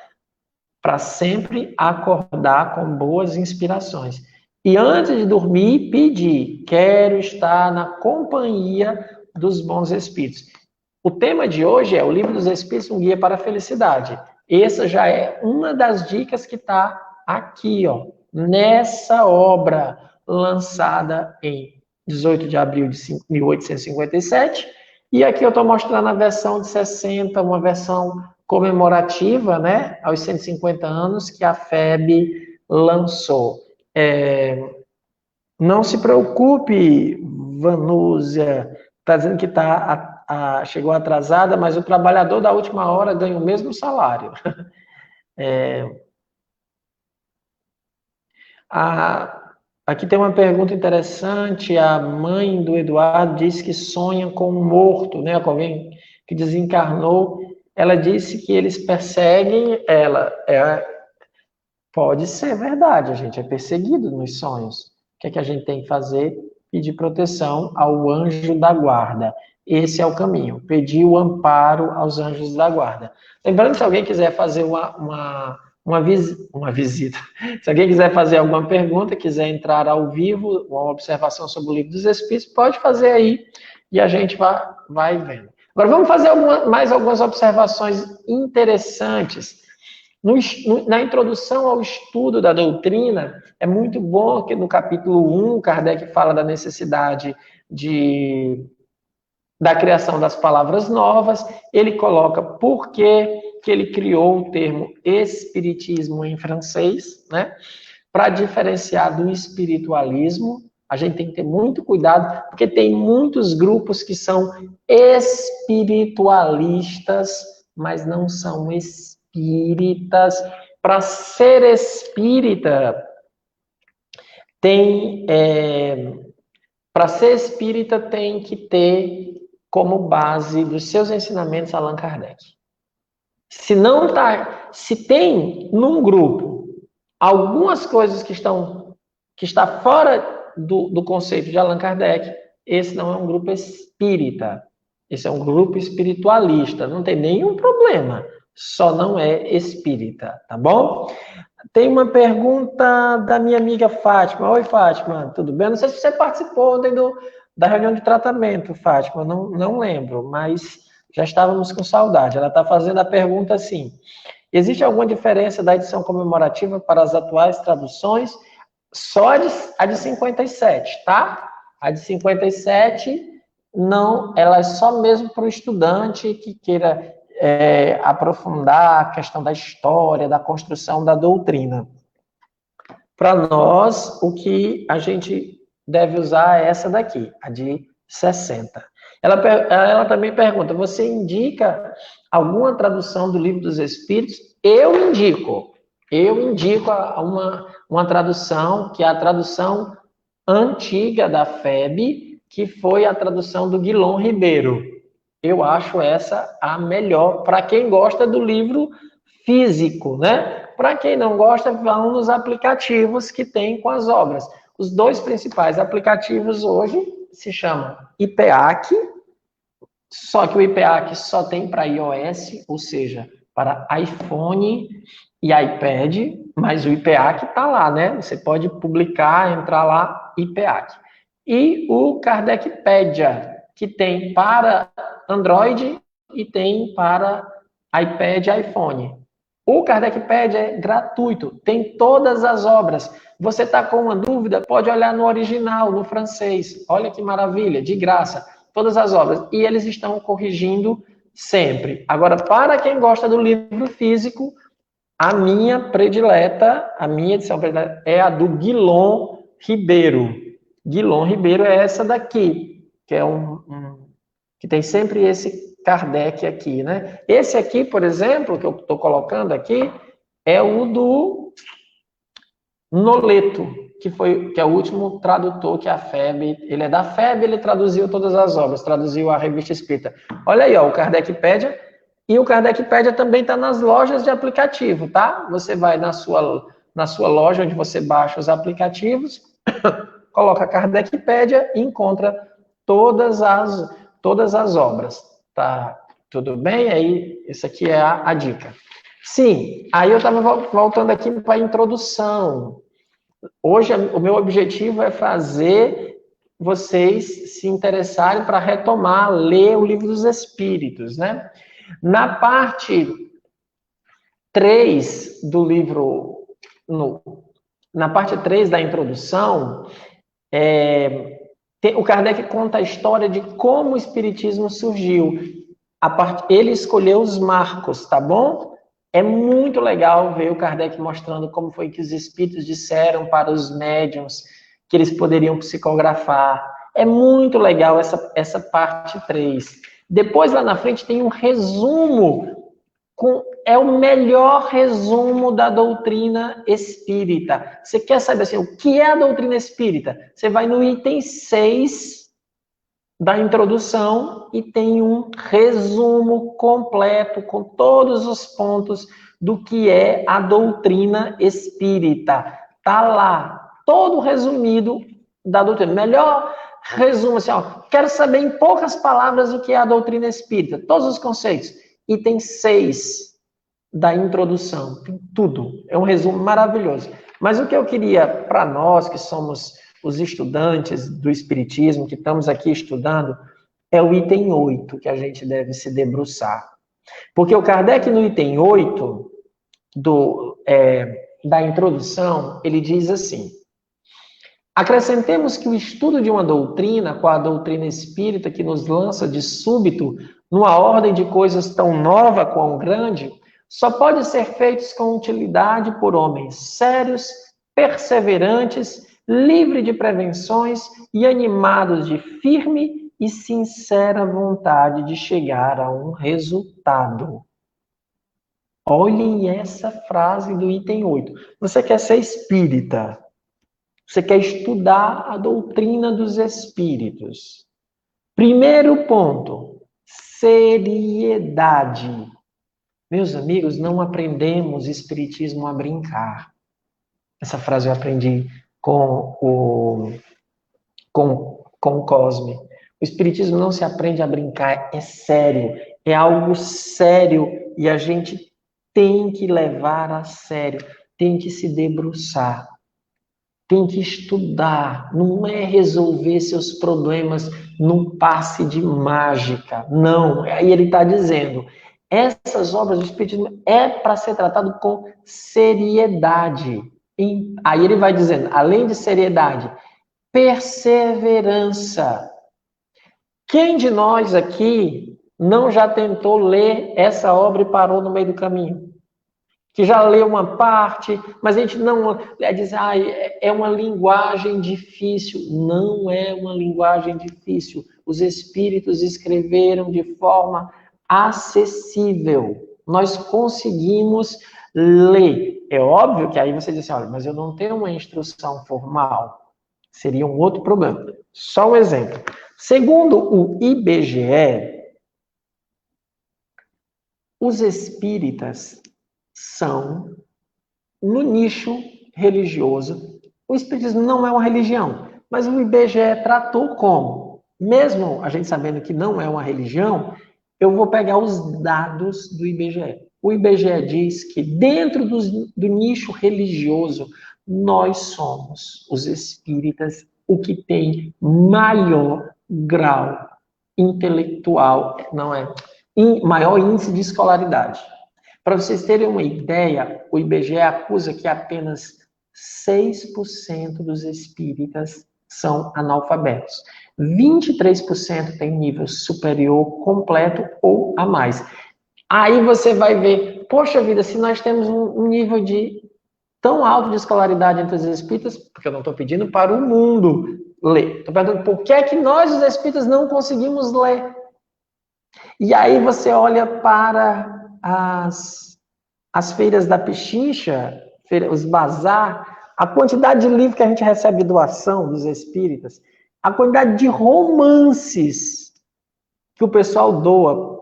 para sempre acordar com boas inspirações. E antes de dormir, pedir, quero estar na companhia dos bons espíritos. O tema de hoje é o Livro dos Espíritos, um guia para a felicidade. Essa já é uma das dicas que está aqui, ó, nessa obra lançada em 18 de abril de 1857. E aqui eu estou mostrando a versão de 60, uma versão comemorativa, né, aos 150 anos que a FEB lançou. Não se preocupe, Vanúzia, está dizendo que chegou atrasada, mas o trabalhador da última hora ganha o mesmo salário. Aqui tem uma pergunta interessante. A mãe do Eduardo disse que sonha com um morto, né, com alguém que desencarnou. Ela disse que eles perseguem ela. Pode ser verdade, a gente é perseguido nos sonhos. O que é que a gente tem que fazer? Pedir proteção ao anjo da guarda. Esse é o caminho, pedir o amparo aos anjos da guarda. Lembrando que se alguém quiser fazer uma visita, se alguém quiser fazer alguma pergunta, quiser entrar ao vivo, uma observação sobre o Livro dos Espíritos, pode fazer aí e a gente vai vendo. Agora vamos fazer mais algumas observações interessantes. Na introdução ao estudo da doutrina, é muito bom que no capítulo 1, Kardec fala da necessidade da criação das palavras novas, ele coloca por que ele criou o termo espiritismo em francês, né? Para diferenciar do espiritualismo. A gente tem que ter muito cuidado, porque tem muitos grupos que são espiritualistas, mas não são espíritas. Para ser espírita, para ser espírita tem que ter como base dos seus ensinamentos Allan Kardec. Se tem num grupo algumas coisas que está fora do conceito de Allan Kardec, esse não é um grupo espírita, esse é um grupo espiritualista, não tem nenhum problema, só não é espírita, tá bom? Tem uma pergunta da minha amiga Fátima. Oi, Fátima, tudo bem? Não sei se você participou ontem da reunião de tratamento, Fátima, não lembro, mas já estávamos com saudade. Ela está fazendo a pergunta assim: existe alguma diferença da edição comemorativa para as atuais traduções? Só a de 57, tá? A de 57, não, ela é só mesmo para o estudante que queira aprofundar a questão da história, da construção da doutrina. Para nós, o que a gente deve usar é essa daqui, a de 60. Ela também pergunta, você indica alguma tradução do Livro dos Espíritos? Eu indico uma tradução, que é a tradução antiga da FEB, que foi a tradução do Guilom Ribeiro. Eu acho essa a melhor, para quem gosta do livro físico, né? Para quem não gosta, vão nos aplicativos que tem com as obras. Os dois principais aplicativos hoje se chamam IPEAC, só que o IPEAC só tem para iOS, ou seja, para iPhone e iPad, mas o IPEAC está lá, né? Você pode publicar, entrar lá, IPEAC. E o Kardecpedia, que tem para Android e tem para iPad e iPhone. O Kardecpedia é gratuito, tem todas as obras. Você está com uma dúvida, pode olhar no original, no francês. Olha que maravilha, de graça. Todas as obras. E eles estão corrigindo sempre. Agora, para quem gosta do livro físico, a minha predileta, a minha edição predileta é a do Guilom Ribeiro. Guilom Ribeiro é essa daqui, que é que tem sempre esse Kardec aqui, né? Esse aqui, por exemplo, que eu estou colocando aqui, é o do Noleto, que é o último tradutor que a FEB, ele é da FEB, ele traduziu todas as obras, traduziu a Revista Espírita. Olha aí, ó, o Kardecpedia, e o Kardecpedia também está nas lojas de aplicativo, tá? Você vai na sua loja onde você baixa os aplicativos, coloca Kardecpedia e encontra todas as obras, tá? Tudo bem? Aí, isso aqui é a dica. Sim, aí eu estava voltando aqui para a introdução. Hoje, o meu objetivo é fazer vocês se interessarem para retomar, ler o Livro dos Espíritos, né? Na parte 3 do livro, na parte 3 da introdução, o Kardec conta a história de como o Espiritismo surgiu. Ele escolheu os marcos, tá bom? É muito legal ver o Kardec mostrando como foi que os espíritos disseram para os médiuns que eles poderiam psicografar. É muito legal essa parte 3. Depois, lá na frente, tem um resumo, é o melhor resumo da doutrina espírita. Você quer saber assim, o que é a doutrina espírita? Você vai no item 6 da introdução e tem um resumo completo com todos os pontos do que é a doutrina espírita. Tá lá, todo resumido da doutrina. Melhor resumo assim, ó, quero saber em poucas palavras o que é a doutrina espírita, todos os conceitos. Item 6 da introdução, tem tudo. É um resumo maravilhoso. Mas o que eu queria para nós que somos os estudantes do Espiritismo, que estamos aqui estudando, é o item 8 que a gente deve se debruçar. Porque o Kardec, no item 8 da introdução, ele diz assim: acrescentemos que o estudo de uma doutrina, com a doutrina espírita, que nos lança de súbito numa ordem de coisas tão nova quão grande, só pode ser feito com utilidade por homens sérios, perseverantes, livre de prevenções e animados de firme e sincera vontade de chegar a um resultado. Olhem essa frase do item 8. Você quer ser espírita? Você quer estudar a doutrina dos espíritos? Primeiro ponto, seriedade. Meus amigos, não aprendemos espiritismo a brincar. Essa frase eu aprendi com o Cosme. O espiritismo não se aprende a brincar, é sério, é algo sério e a gente tem que levar a sério, tem que se debruçar, tem que estudar, não é resolver seus problemas num passe de mágica, não. Aí ele está dizendo, essas obras do espiritismo é para ser tratado com seriedade. Aí ele vai dizendo, além de seriedade, perseverança. Quem de nós aqui não já tentou ler essa obra e parou no meio do caminho? que já leu uma parte, mas a gente não diz, é uma linguagem difícil. Não é uma linguagem difícil. Os espíritos escreveram de forma acessível. Nós conseguimos ler. É óbvio que aí você diz assim, olha, mas eu não tenho uma instrução formal. Seria um outro problema. Só um exemplo. Segundo o IBGE, os espíritas são, no nicho religioso, o espiritismo não é uma religião, mas o IBGE tratou como, mesmo a gente sabendo que não é uma religião, eu vou pegar os dados do IBGE. O IBGE diz que dentro do nicho religioso, nós somos, os espíritas, o que tem maior grau intelectual, não é, maior índice de escolaridade. Para vocês terem uma ideia, o IBGE acusa que apenas 6% dos espíritas são analfabetos. 23% tem nível superior, completo ou a mais. Aí você vai ver, poxa vida, se nós temos um nível tão alto de escolaridade entre os espíritas, porque eu não estou pedindo para o mundo ler. Estou perguntando por que é que nós, os espíritas, não conseguimos ler. E aí você olha para as feiras da Pichincha, os bazar, a quantidade de livros que a gente recebe doação dos espíritas, a quantidade de romances que o pessoal doa.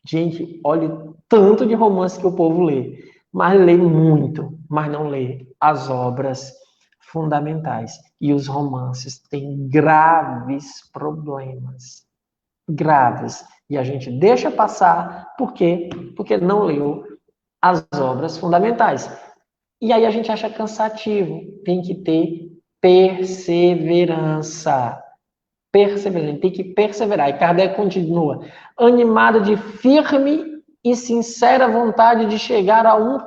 Gente, olha o tanto de romance que o povo lê. Mas lê muito, mas não lê as obras fundamentais. E os romances têm graves problemas. Graves. E a gente deixa passar, por quê? Porque não leu as obras fundamentais. E aí a gente acha cansativo. Tem que ter perseverança. Perseverança, tem que perseverar. E Kardec continua, animado de firme e sincera vontade de chegar a um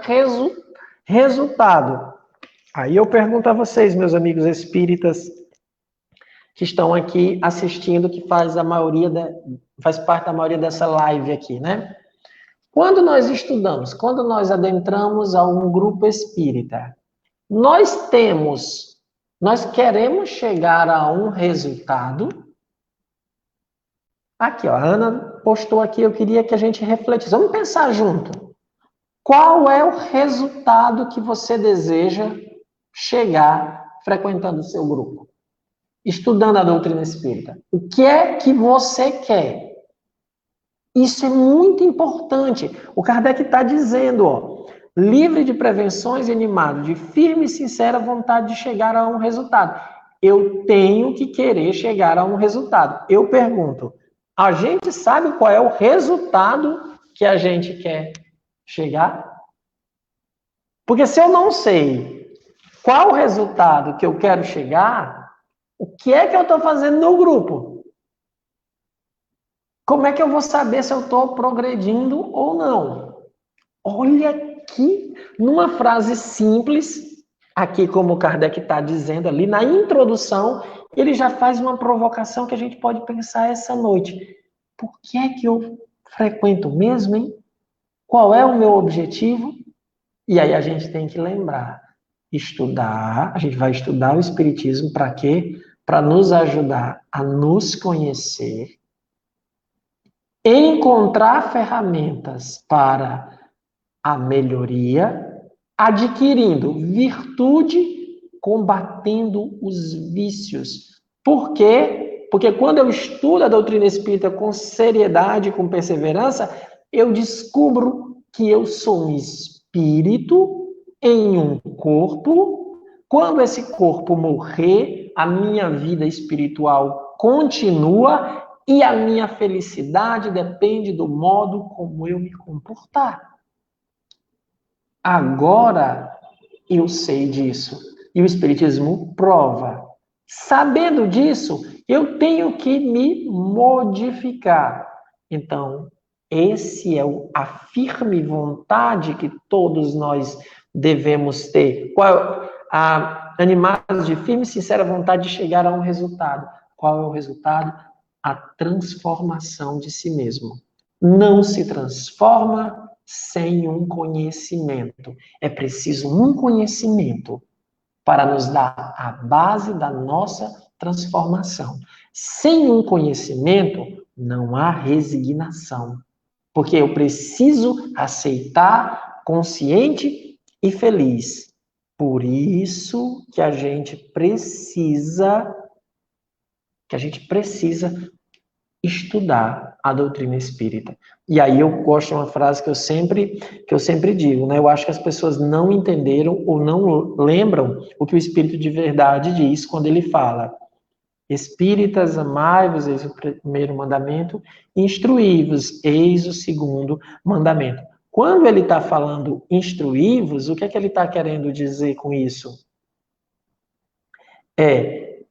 resultado. Aí eu pergunto a vocês, meus amigos espíritas, que estão aqui assistindo, que faz parte da maioria dessa live aqui, né? Quando nós estudamos, quando nós adentramos a um grupo espírita, nós queremos chegar a um resultado. Aqui, ó, a Ana postou aqui, eu queria que a gente refletisse. Vamos pensar junto. Qual é o resultado que você deseja chegar frequentando o seu grupo? Estudando a doutrina espírita. O que é que você quer? Isso é muito importante. O Kardec está dizendo, ó, livre de prevenções e animado de firme e sincera vontade de chegar a um resultado. Eu tenho que querer chegar a um resultado. Eu pergunto, a gente sabe qual é o resultado que a gente quer chegar? Porque se eu não sei qual o resultado que eu quero chegar, o que é que eu estou fazendo no grupo? Como é que eu vou saber se eu estou progredindo ou não? Olha aqui, numa frase simples, aqui como o Kardec está dizendo ali, na introdução, ele já faz uma provocação que a gente pode pensar essa noite. Por que é que eu frequento mesmo, hein? Qual é o meu objetivo? E aí a gente tem que lembrar, estudar, a gente vai estudar o Espiritismo para quê? Para nos ajudar a nos conhecer, encontrar ferramentas para a melhoria, adquirindo virtude, combatendo os vícios. Por quê? Porque quando eu estudo a doutrina espírita com seriedade, com perseverança, eu descubro que eu sou um espírito em um corpo. Quando esse corpo morrer, a minha vida espiritual continua e a minha felicidade depende do modo como eu me comportar. Agora eu sei disso. E o Espiritismo prova. Sabendo disso, eu tenho que me modificar. Então, esse é a firme vontade que todos nós devemos ter. Animados de firme e sincera vontade de chegar a um resultado. Qual é o resultado? A transformação de si mesmo. Não se transforma sem um conhecimento. É preciso um conhecimento para nos dar a base da nossa transformação. Sem um conhecimento, não há resignação. Porque eu preciso aceitar consciente e feliz. Por isso que a gente precisa estudar a doutrina espírita. E aí eu gosto de uma frase que eu sempre digo, né? Eu acho que as pessoas não entenderam ou não lembram o que o Espírito de Verdade diz quando ele fala: Espíritas, amai-vos, eis o primeiro mandamento, instruí-vos, eis o segundo mandamento. Quando ele está falando instruí-vos, o que é que ele está querendo dizer com isso? É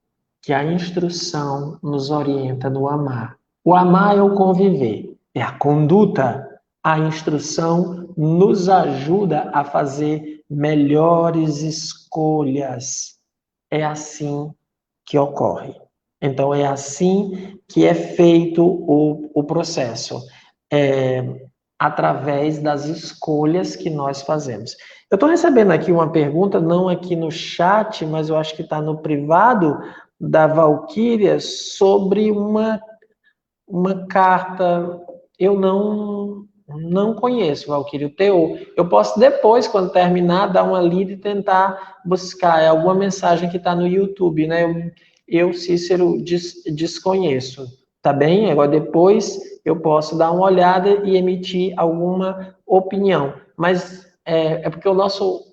que a instrução nos orienta no amar. O amar é o conviver, é a conduta. A instrução nos ajuda a fazer melhores escolhas. É assim que ocorre. Então, é assim que é feito o processo. Através das escolhas que nós fazemos. Eu estou recebendo aqui uma pergunta, não aqui no chat, mas eu acho que está no privado, da Valquíria, sobre uma carta. Eu não conheço, Valquíria, o teor. Eu posso depois, quando terminar, dar uma lida e tentar buscar. É alguma mensagem que está no YouTube, né? Eu Cícero, desconheço, tá bem? Agora depois eu posso dar uma olhada e emitir alguma opinião. Mas é porque o nosso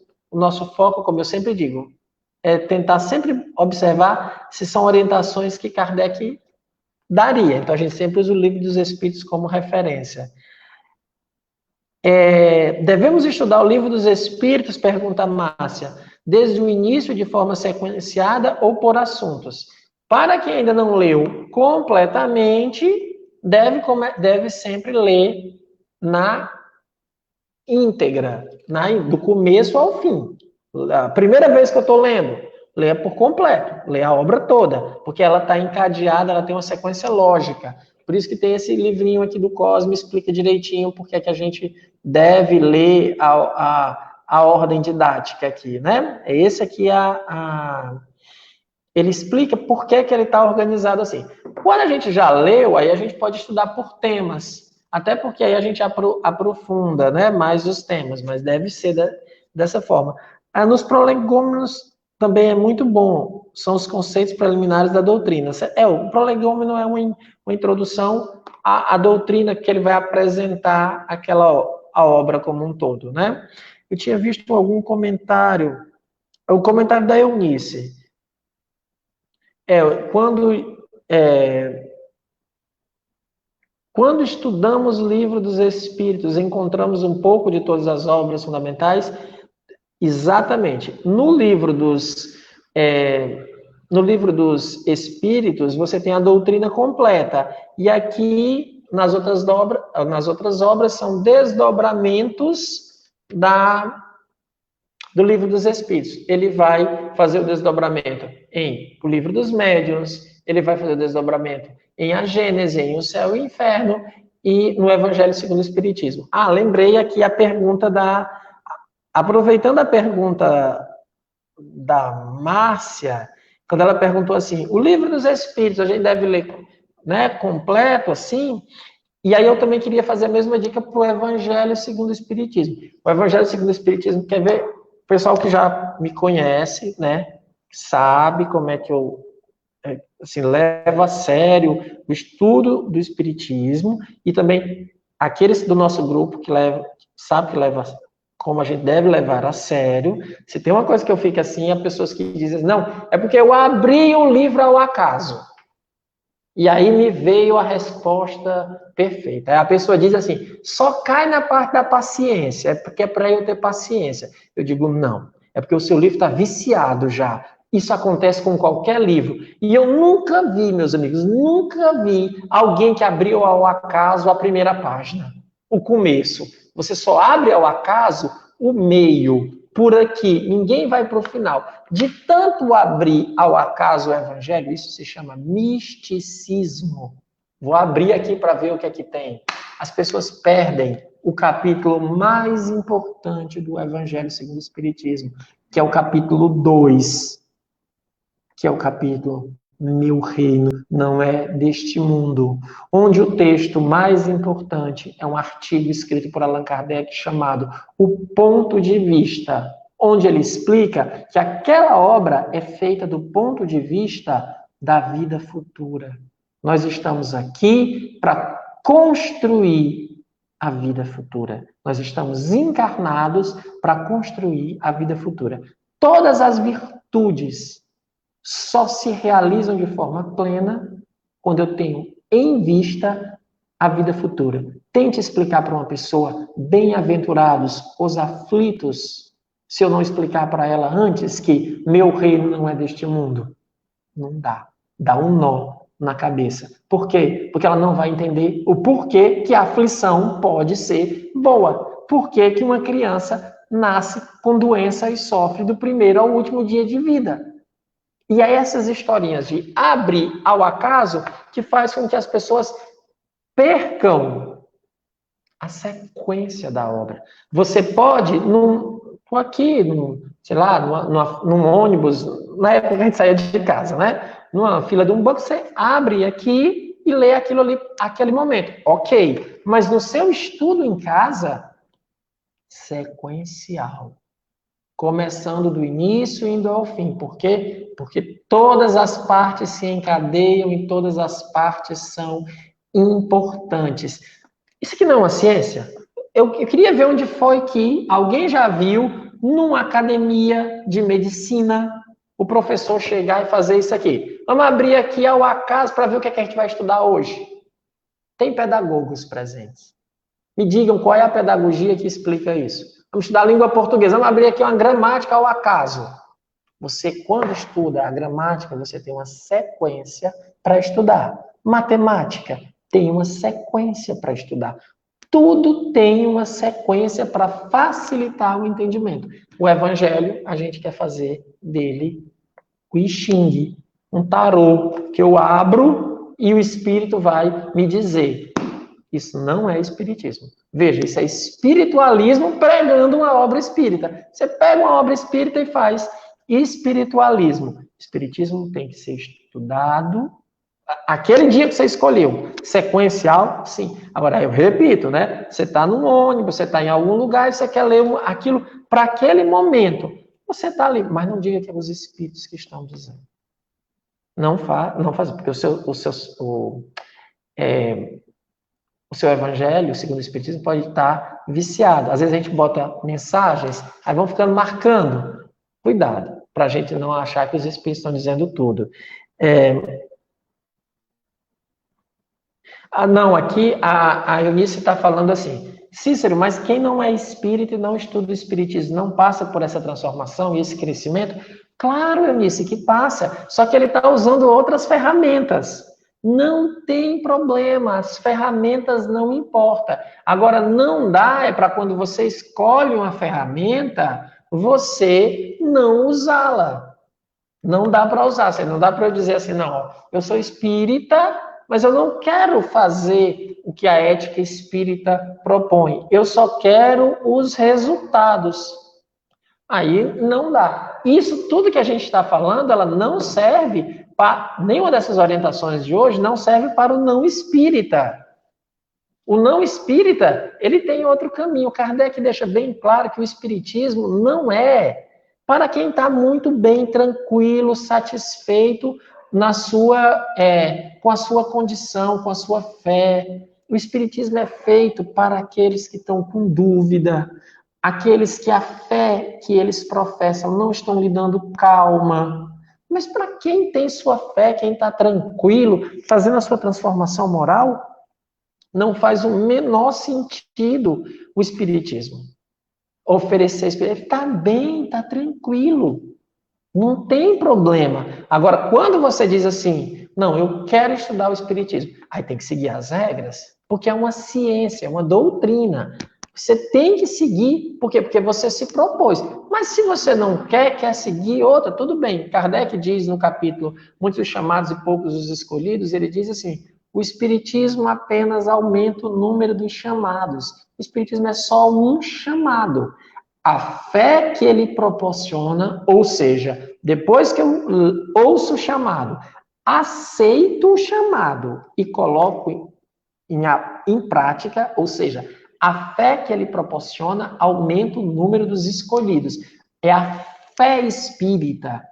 foco, como eu sempre digo, é tentar sempre observar se são orientações que Kardec daria. Então, a gente sempre usa o Livro dos Espíritos como referência. Devemos estudar o Livro dos Espíritos, pergunta a Márcia, desde o início de forma sequenciada ou por assuntos? Para quem ainda não leu completamente, deve sempre ler na íntegra, do começo ao fim. A primeira vez que eu estou lendo, leia por completo, leia a obra toda, porque ela está encadeada, ela tem uma sequência lógica. Por isso que tem esse livrinho aqui do Cosme, explica direitinho porque é que a gente deve ler a ordem didática aqui, né? Esse aqui ele explica por que ele está organizado assim. Quando a gente já leu, aí a gente pode estudar por temas, até porque aí a gente aprofunda, né, mais os temas, mas deve ser dessa forma. Nos prolegômenos também é muito bom, são os conceitos preliminares da doutrina. O prolegômeno é uma introdução à doutrina que ele vai apresentar a obra como um todo, né? Eu tinha visto algum comentário, o comentário da Eunice. Quando estudamos o Livro dos Espíritos, encontramos um pouco de todas as obras fundamentais. Exatamente. No livro dos Espíritos, você tem a doutrina completa. E aqui, nas outras obras, são desdobramentos do Livro dos Espíritos. Ele vai fazer o desdobramento em o Livro dos Médiuns, ele vai fazer o desdobramento em a Gênese, em o Céu e o Inferno, e no Evangelho segundo o Espiritismo. Lembrei aqui a pergunta aproveitando a pergunta da Márcia, quando ela perguntou assim, o Livro dos Espíritos, a gente deve ler, né, completo, assim? E aí eu também queria fazer a mesma dica para o Evangelho segundo o Espiritismo. O Evangelho segundo o Espiritismo, quer ver? O pessoal que já me conhece, né, sabe como é que eu assim, levo a sério o estudo do Espiritismo, e também aqueles do nosso grupo que sabe que leva como a gente deve levar a sério. Se tem uma coisa que eu fico assim, há pessoas que dizem, não, é porque eu abri o livro ao acaso. E aí me veio a resposta perfeita. Aí a pessoa diz assim, só cai na parte da paciência, é porque é para eu ter paciência. Eu digo, não, é porque o seu livro está viciado já. Isso acontece com qualquer livro. E eu nunca vi, meus amigos, nunca vi alguém que abriu ao acaso a primeira página, o começo. Você só abre ao acaso o meio, por aqui. Ninguém vai para o final. De tanto abrir ao acaso o evangelho, isso se chama misticismo. Vou abrir aqui para ver o que é que tem. As pessoas perdem o capítulo mais importante do Evangelho segundo o Espiritismo, que é o capítulo 2, que é o capítulo Meu Reino não é deste mundo, onde o texto mais importante é um artigo escrito por Allan Kardec chamado O Ponto de Vista, onde ele explica que aquela obra é feita do ponto de vista da vida futura. Nós estamos aqui para construir a vida futura. Nós estamos encarnados para construir a vida futura. Todas as virtudes só se realizam de forma plena quando eu tenho em vista a vida futura. Tente explicar para uma pessoa, bem-aventurados os aflitos, se eu não explicar para ela antes que meu reino não é deste mundo. Não dá. Dá um nó na cabeça. Por quê? Porque ela não vai entender o porquê que a aflição pode ser boa. Por que que uma criança nasce com doença e sofre do primeiro ao último dia de vida? E é essas historinhas de abrir ao acaso que faz com que as pessoas percam a sequência da obra. Você pode, aqui, sei lá, num ônibus, na época que a gente saía de casa, né? Numa fila de um banco, você abre aqui e lê aquilo ali, aquele momento. Ok, mas no seu estudo em casa, sequencial. Começando do início e indo ao fim. Por quê? Porque todas as partes se encadeiam e todas as partes são importantes. Isso aqui não é uma ciência? Eu queria ver onde foi que alguém já viu, numa academia de medicina, o professor chegar e fazer isso aqui. Vamos abrir aqui ao acaso para ver o que é que a gente vai estudar hoje. Tem pedagogos presentes. Me digam qual é a pedagogia que explica isso. Vamos estudar a língua portuguesa. Vamos abrir aqui uma gramática ao acaso. Você, quando estuda a gramática, você tem uma sequência para estudar. Matemática tem uma sequência para estudar. Tudo tem uma sequência para facilitar o entendimento. O evangelho, a gente quer fazer dele o I Ching, um tarô que eu abro e o espírito vai me dizer. Isso não é espiritismo. Veja, isso é espiritualismo pregando uma obra espírita. Você pega uma obra espírita e faz espiritualismo. Espiritismo tem que ser estudado aquele dia que você escolheu. Sequencial, sim. Agora, eu repito, né? Você está num ônibus, você está em algum lugar e você quer ler aquilo para aquele momento. Você está ali, mas não diga que é os espíritos que estão dizendo. Não faz, porque o seu evangelho, segundo o Espiritismo, pode estar viciado. Às vezes a gente bota mensagens, aí vão ficando marcando. Cuidado, para a gente não achar que os Espíritos estão dizendo tudo. Não, aqui a Eunice está falando assim, Cícero, mas quem não é espírita e não estuda o Espiritismo, não passa por essa transformação e esse crescimento? Claro, Eunice, que passa, só que ele está usando outras ferramentas. Não tem problema, as ferramentas não importam. Agora, não dá, é para quando você escolhe uma ferramenta, você não usá-la. Não dá para usar, não dá para eu dizer assim, não, eu sou espírita, mas eu não quero fazer o que a ética espírita propõe. Eu só quero os resultados. Aí não dá. Isso tudo que a gente está falando, ela não serve para... Nenhuma dessas orientações de hoje não serve para o não espírita. O não espírita, ele tem outro caminho. Kardec deixa bem claro que o espiritismo não é para quem está muito bem, tranquilo, satisfeito com a sua condição, com a sua fé. O espiritismo é feito para aqueles que estão com dúvida, aqueles que a fé que eles professam não estão lhe dando calma. Mas para quem tem sua fé, quem está tranquilo, fazendo a sua transformação moral, não faz o menor sentido o espiritismo. Oferecer espiritismo, está bem, está tranquilo. Não tem problema. Agora, quando você diz assim, não, eu quero estudar o espiritismo, aí tem que seguir as regras, porque é uma ciência, é uma doutrina. Você tem que seguir, por quê? Porque você se propôs. Mas se você não quer seguir tudo bem. Kardec diz no capítulo Muitos os chamados e poucos os escolhidos, ele diz assim, O Espiritismo apenas aumenta o número dos chamados. O Espiritismo é só um chamado. A fé que ele proporciona, ou seja, depois que eu ouço o chamado, aceito o chamado e coloco em prática, ou seja, a fé que ele proporciona aumenta o número dos escolhidos. É a fé espírita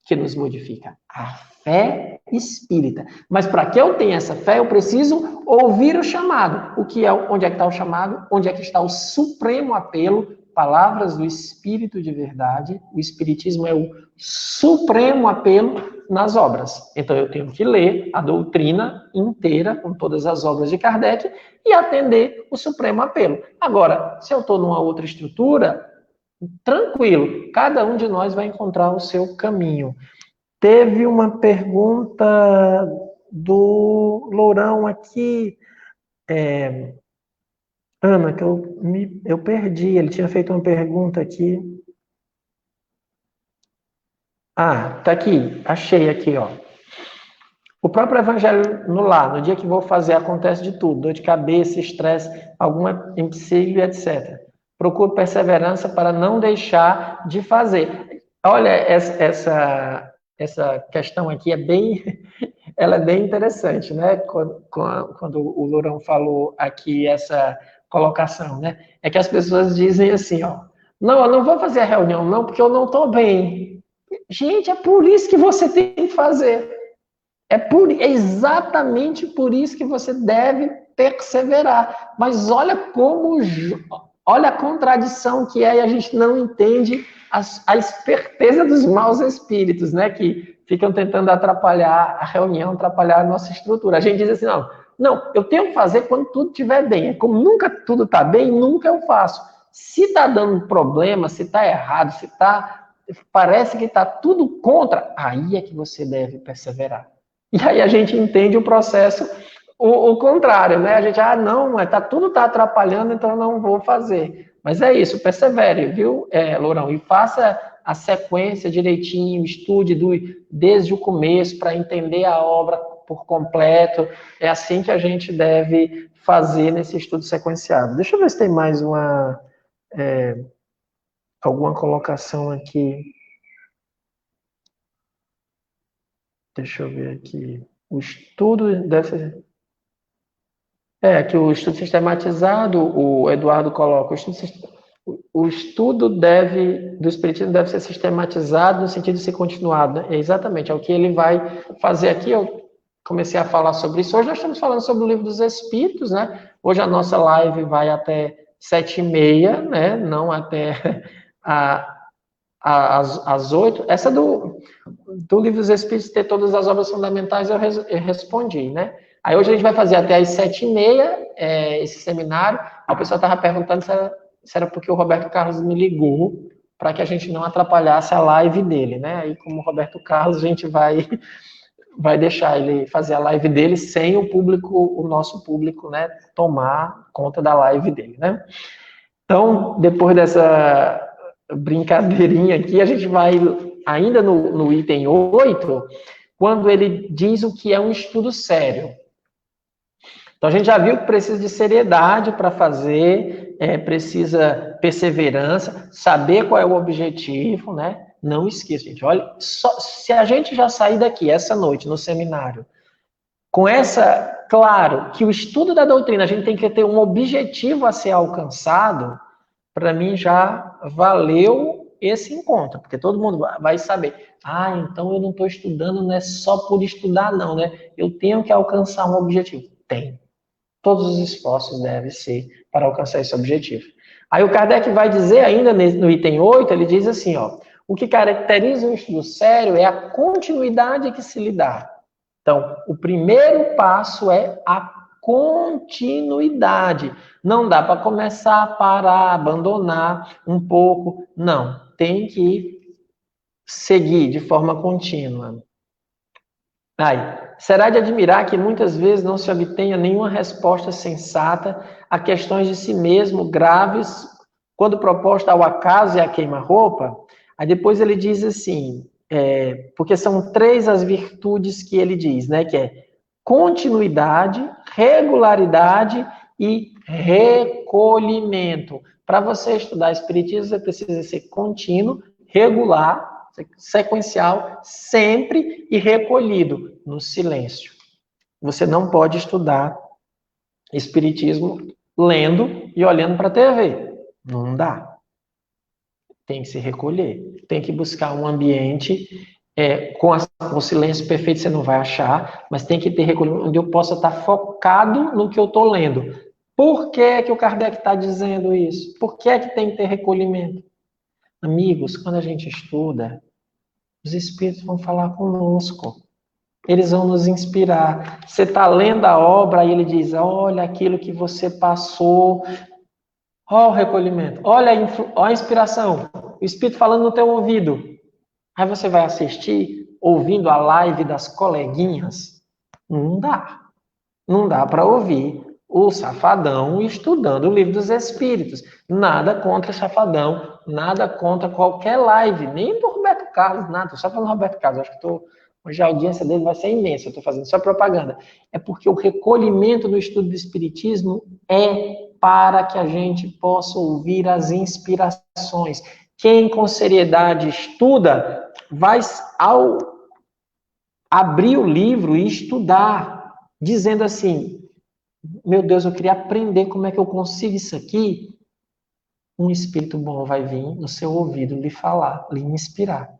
que nos modifica. A fé espírita. Mas para que eu tenha essa fé, eu preciso ouvir o chamado. O que é, onde é que está o chamado? Onde é que está o supremo apelo? Palavras do Espírito de verdade. O Espiritismo é o supremo apelo nas obras. Então eu tenho que ler a doutrina inteira, com todas as obras de Kardec, e atender o supremo apelo. Agora, se eu estou numa outra estrutura, tranquilo, cada um de nós vai encontrar o seu caminho. Teve uma pergunta do Lourão aqui, Ana, que eu perdi, ele tinha feito uma pergunta aqui. Ah, tá aqui, achei aqui, ó. O próprio evangelho no lar, no dia que vou fazer, acontece de tudo, dor de cabeça, estresse, algum empecilho, etc. Procuro perseverança para não deixar de fazer. Olha, essa questão aqui ela é bem interessante, né? Quando o Lourão falou aqui essa colocação, né? É que as pessoas dizem assim, ó, não, eu não vou fazer a reunião não, porque eu não estou bem. Gente, é por isso que você tem que fazer. É exatamente por isso que você deve perseverar. Mas olha a contradição que é, e a gente não entende a esperteza dos maus espíritos, né? Que ficam tentando atrapalhar a reunião, atrapalhar a nossa estrutura. A gente diz assim, não, eu tenho que fazer quando tudo estiver bem. Como nunca tudo está bem, nunca eu faço. Se está dando problema, se está errado, parece que está tudo contra, aí é que você deve perseverar. E aí a gente entende o processo, o contrário, né? A gente, não, mas tudo está atrapalhando, então não vou fazer. Mas é isso, persevere, viu, Lourão? E faça a sequência direitinho, estude desde o começo para entender a obra por completo. É assim que a gente deve fazer nesse estudo sequenciado. Deixa eu ver se tem mais alguma colocação aqui. Deixa eu ver aqui. O estudo deve ser... que o estudo sistematizado, o Eduardo coloca, o estudo do Espiritismo deve ser sistematizado no sentido de ser continuado. Exatamente, é o que ele vai fazer aqui. Eu comecei a falar sobre isso. Hoje nós estamos falando sobre o Livro dos Espíritos, né? Hoje a nossa live vai até 7h30, né? Não até às 8. Essa do Livro dos Espíritos, ter todas as obras fundamentais, eu respondi, né? Aí hoje a gente vai fazer até às 7h30 esse seminário. A pessoa estava perguntando se era porque o Roberto Carlos me ligou para que a gente não atrapalhasse a live dele, né? Aí, como o Roberto Carlos, a gente vai deixar ele fazer a live dele sem o nosso público, né, tomar conta da live dele, né? Então, depois dessa brincadeirinha aqui, a gente vai ainda no item 8, quando ele diz o que é um estudo sério. Então, a gente já viu que precisa de seriedade para fazer, precisa perseverança, saber qual é o objetivo, né? Não esqueça, gente. Olha, se a gente já sair daqui essa noite no seminário, claro, que o estudo da doutrina, a gente tem que ter um objetivo a ser alcançado, para mim já valeu esse encontro, porque todo mundo vai saber, então eu não estou estudando, não é só por estudar não, né? Eu tenho que alcançar um objetivo. Tem. Todos os esforços devem ser para alcançar esse objetivo. Aí o Kardec vai dizer ainda no item 8, ele diz assim, o que caracteriza um estudo sério é a continuidade que se lhe dá. Então, o primeiro passo é a continuidade. Não dá para começar, parar, abandonar um pouco. Não, tem que seguir de forma contínua. Será de admirar que muitas vezes não se obtenha nenhuma resposta sensata a questões de si mesmo graves, quando proposta ao acaso e à queima-roupa. Aí depois ele diz assim, porque são 3 as virtudes que ele diz, né? Que é continuidade, regularidade e recolhimento. Para você estudar Espiritismo, você precisa ser contínuo, regular, sequencial, sempre e recolhido, no silêncio. Você não pode estudar Espiritismo lendo e olhando para a TV. Não dá. Tem que se recolher. Tem que buscar um ambiente com o silêncio perfeito, você não vai achar, mas tem que ter recolhimento onde eu possa estar focado no que eu estou lendo. Por que que o Kardec está dizendo isso? Por que que tem que ter recolhimento? Amigos, quando a gente estuda, os espíritos vão falar conosco. Eles vão nos inspirar. Você está lendo a obra e ele diz, olha aquilo que você passou. Olha o recolhimento. Olha a inspiração. O Espírito falando no teu ouvido. Aí você vai assistir, ouvindo a live das coleguinhas. Não dá. Não dá para ouvir o Safadão estudando o Livro dos Espíritos. Nada contra o Safadão. Nada contra qualquer live. Nem do Roberto Carlos, nada. Só falando do Roberto Carlos. Acho que hoje a audiência dele vai ser imensa. Eu estou fazendo só propaganda. É porque o recolhimento do estudo do Espiritismo é para que a gente possa ouvir as inspirações. Quem com seriedade estuda, vai ao abrir o livro e estudar, dizendo assim, meu Deus, eu queria aprender como é que eu consigo isso aqui. Um espírito bom vai vir no seu ouvido lhe falar, lhe inspirar.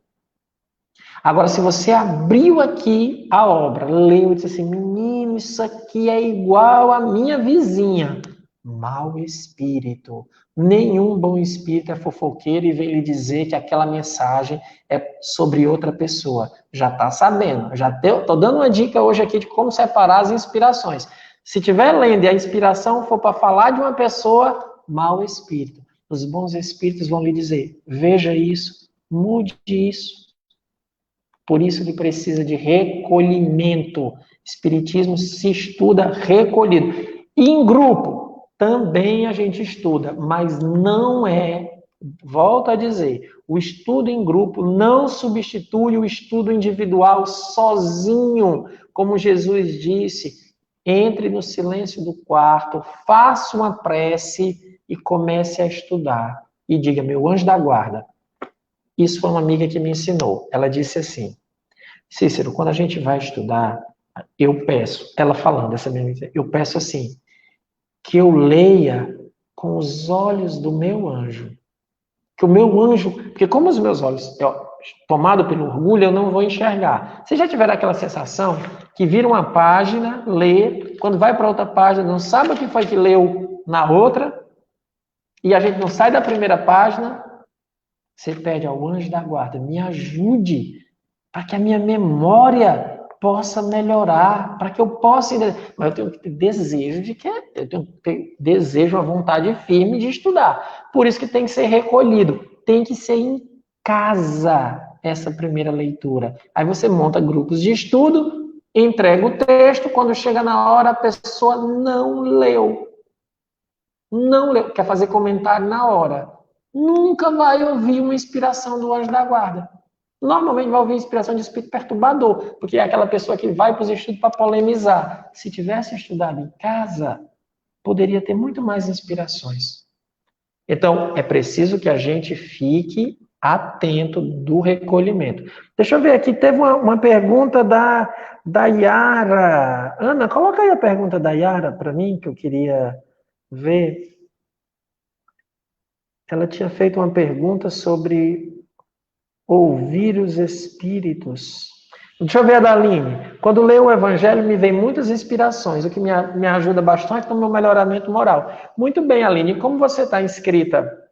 Agora, se você abriu aqui a obra, leu e disse assim, menino, isso aqui é igual à minha vizinha. Mau espírito. Nenhum bom espírito é fofoqueiro e vem lhe dizer que aquela mensagem é sobre outra pessoa. Já está sabendo. Já estou dando uma dica hoje aqui de como separar as inspirações. Se estiver lendo e a inspiração for para falar de uma pessoa, mau espírito. Os bons espíritos vão lhe dizer, veja isso, mude isso. Por isso que precisa de recolhimento. Espiritismo se estuda recolhido. E em grupo, também a gente estuda, mas não é, volto a dizer, o estudo em grupo não substitui o estudo individual sozinho. Como Jesus disse, entre no silêncio do quarto, faça uma prece e comece a estudar. E diga, meu anjo da guarda, isso foi uma amiga que me ensinou. Ela disse assim, Cícero, quando a gente vai estudar, eu peço, ela falando, essa minha amiga, eu peço assim, que eu leia com os olhos do meu anjo. Que o meu anjo, porque como os meus olhos, tomado pelo orgulho, eu não vou enxergar. Vocês já tiveram aquela sensação que vira uma página, lê, quando vai para outra página, não sabe o que foi que leu na outra, e a gente não sai da primeira página, você pede ao anjo da guarda, me ajude, para que a minha memória possa melhorar, para que eu possa... Mas eu tenho que ter desejo eu tenho que ter desejo, uma vontade firme de estudar. Por isso que tem que ser recolhido. Tem que ser em casa essa primeira leitura. Aí você monta grupos de estudo, entrega o texto, quando chega na hora a pessoa não leu. Não leu, quer fazer comentário na hora. Nunca vai ouvir uma inspiração do anjo da guarda. Normalmente vai ouvir inspiração de espírito perturbador, porque é aquela pessoa que vai para os estudos para polemizar. Se tivesse estudado em casa, poderia ter muito mais inspirações. Então, é preciso que a gente fique atento do recolhimento. Deixa eu ver aqui, teve uma pergunta da Yara. Ana, coloca aí a pergunta da Yara para mim, que eu queria ver. Ela tinha feito uma pergunta sobre ouvir os espíritos. Deixa eu ver a da Aline. Quando leio o Evangelho, me vem muitas inspirações, o que me ajuda bastante no meu melhoramento moral. Muito bem, Aline. Como você está inscrita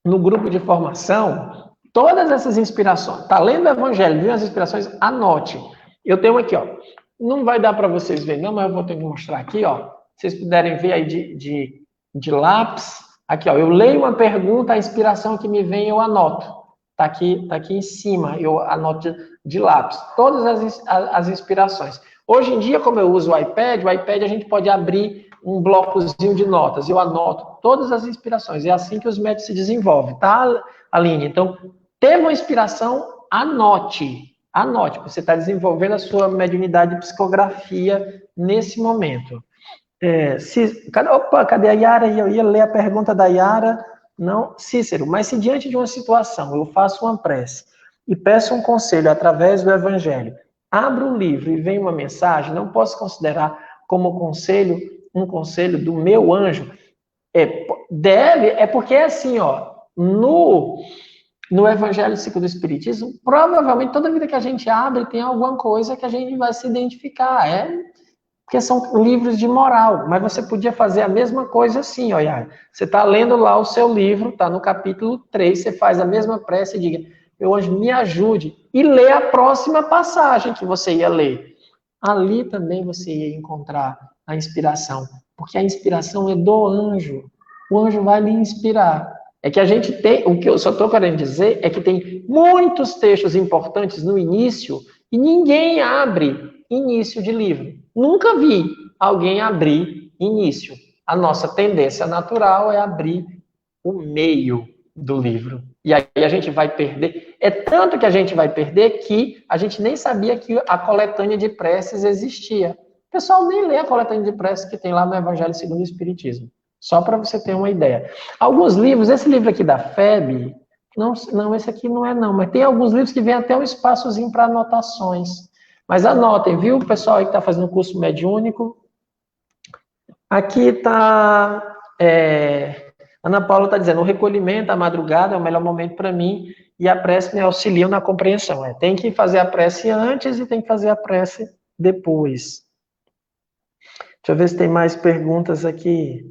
no grupo de formação, todas essas inspirações, está lendo o Evangelho, viu as inspirações? Anote. Eu tenho aqui, ó. Não vai dar para vocês verem, não, mas eu vou ter que mostrar aqui, ó. Se vocês puderem ver aí de lápis. Aqui, ó, eu leio uma pergunta, a inspiração que me vem eu anoto. Tá aqui em cima, eu anoto de lápis. Todas as inspirações. Hoje em dia, como eu uso o iPad a gente pode abrir um blocozinho de notas. Eu anoto todas as inspirações. É assim que os métodos se desenvolvem, tá, Aline? Então, teve uma inspiração, anote. Anote, você está desenvolvendo a sua mediunidade de psicografia nesse momento. Opa, cadê a Yara? Eu ia ler a pergunta da Yara. Não, Cícero, mas se diante de uma situação eu faço uma prece e peço um conselho através do Evangelho, abro o livro e vem uma mensagem, não posso considerar como conselho um conselho do meu anjo? Porque é assim, ó, no Evangelho segundo o Espiritismo, provavelmente toda vida que a gente abre tem alguma coisa que a gente vai se identificar, porque são livros de moral, mas você podia fazer a mesma coisa assim, olha, você está lendo lá o seu livro, está no capítulo 3, você faz a mesma prece e diga, meu anjo, me ajude, e lê a próxima passagem que você ia ler. Ali também você ia encontrar a inspiração, porque a inspiração é do anjo, o anjo vai lhe inspirar. É que a gente tem, o que eu só estou querendo dizer é que tem muitos textos importantes no início e ninguém abre início de livro. Nunca vi alguém abrir início. A nossa tendência natural é abrir o meio do livro. E aí a gente vai perder. É tanto que a gente vai perder que a gente nem sabia que a coletânea de preces existia. O pessoal nem lê a coletânea de preces que tem lá no Evangelho segundo o Espiritismo. Só para você ter uma ideia. Alguns livros, esse livro aqui da FEB, não, esse aqui não é não, mas tem alguns livros que vem até um espaçozinho para anotações. Mas anotem, viu, o pessoal aí que está fazendo o curso mediúnico. Aqui está... Ana Paula está dizendo, o recolhimento, a madrugada é o melhor momento para mim e a prece me auxilia na compreensão. Tem que fazer a prece antes e tem que fazer a prece depois. Deixa eu ver se tem mais perguntas aqui.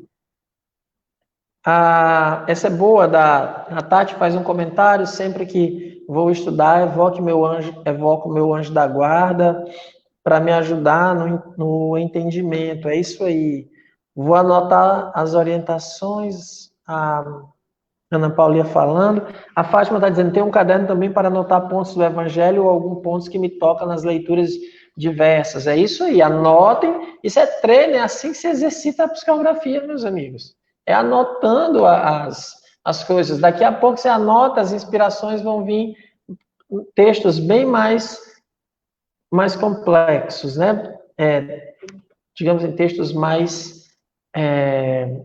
Essa é boa, a Tati faz um comentário, sempre que vou estudar, evoco meu anjo da guarda para me ajudar no entendimento. É isso aí. Vou anotar as orientações, a Ana Paulinha falando. A Fátima está dizendo, tem um caderno também para anotar pontos do Evangelho ou alguns pontos que me tocam nas leituras diversas. É isso aí, anotem. Isso é treino, é assim que se exercita a psicografia, meus amigos. É anotando as coisas. Daqui a pouco você anota, as inspirações vão vir textos bem mais complexos, né? Digamos, em textos mais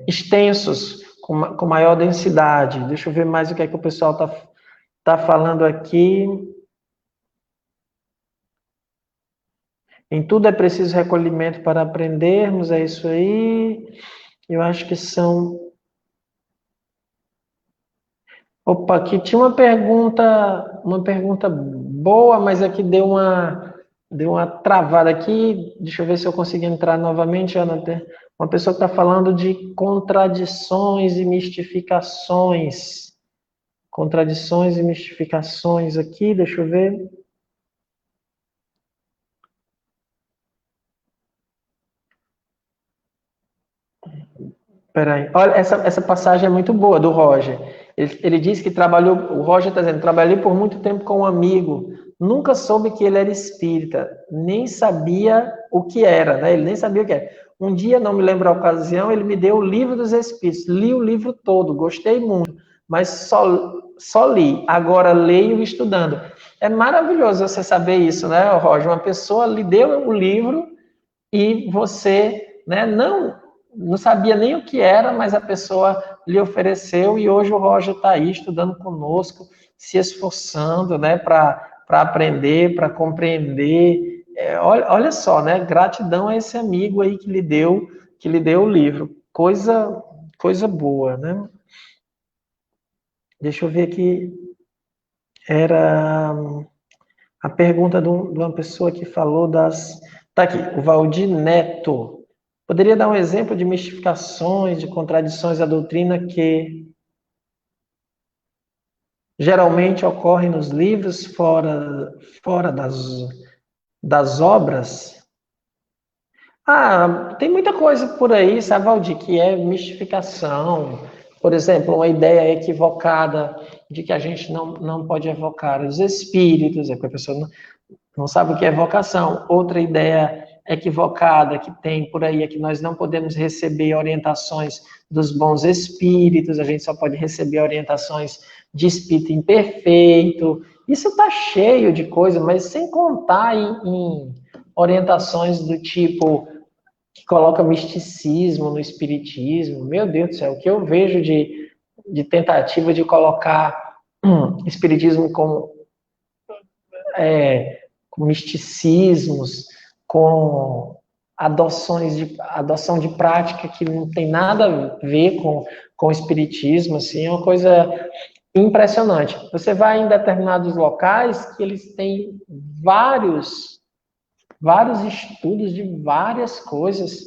extensos, com maior densidade. Deixa eu ver mais o que é que o pessoal tá falando aqui. Em tudo é preciso recolhimento para aprendermos, é isso aí. Eu acho que são... Opa, aqui tinha uma pergunta boa, mas aqui deu uma travada aqui. Deixa eu ver se eu consigo entrar novamente, Ana. Uma pessoa que está falando de contradições e mistificações. Contradições e mistificações aqui, deixa eu ver. Peraí. Olha, essa passagem é muito boa, do Roger. Ele disse que o Roger está dizendo, trabalhei por muito tempo com um amigo, nunca soube que ele era espírita, nem sabia o que era, né? Ele nem sabia o que era. Um dia, não me lembro a ocasião, ele me deu o Livro dos Espíritos, li o livro todo, gostei muito, mas só li, agora leio estudando. É maravilhoso você saber isso, né, Roger? Uma pessoa lhe deu o livro e você, né, não sabia nem o que era, mas a pessoa lhe ofereceu e hoje o Roger está aí estudando conosco, se esforçando, né, para aprender, para compreender. Olha só, né, gratidão a esse amigo aí que lhe deu o livro. Coisa boa, né? Deixa eu ver aqui. Era a pergunta de uma pessoa que falou das... Tá aqui, o Valdir Neto. Poderia dar um exemplo de mistificações, de contradições da doutrina que geralmente ocorrem nos livros fora das obras? Tem muita coisa por aí, sabe, Valdir, que é mistificação. Por exemplo, uma ideia equivocada de que a gente não pode evocar os espíritos, porque a pessoa não sabe o que é evocação. Outra ideia equivocada que tem por aí é que nós não podemos receber orientações dos bons espíritos, a gente só pode receber orientações de espírito imperfeito. Isso está cheio de coisa, mas sem contar em orientações do tipo que coloca misticismo no espiritismo. Meu Deus do céu, o que eu vejo de tentativa de colocar espiritismo com misticismos, com adoção de prática que não tem nada a ver com o espiritismo, assim, é uma coisa impressionante. Você vai em determinados locais que eles têm vários estudos de várias coisas,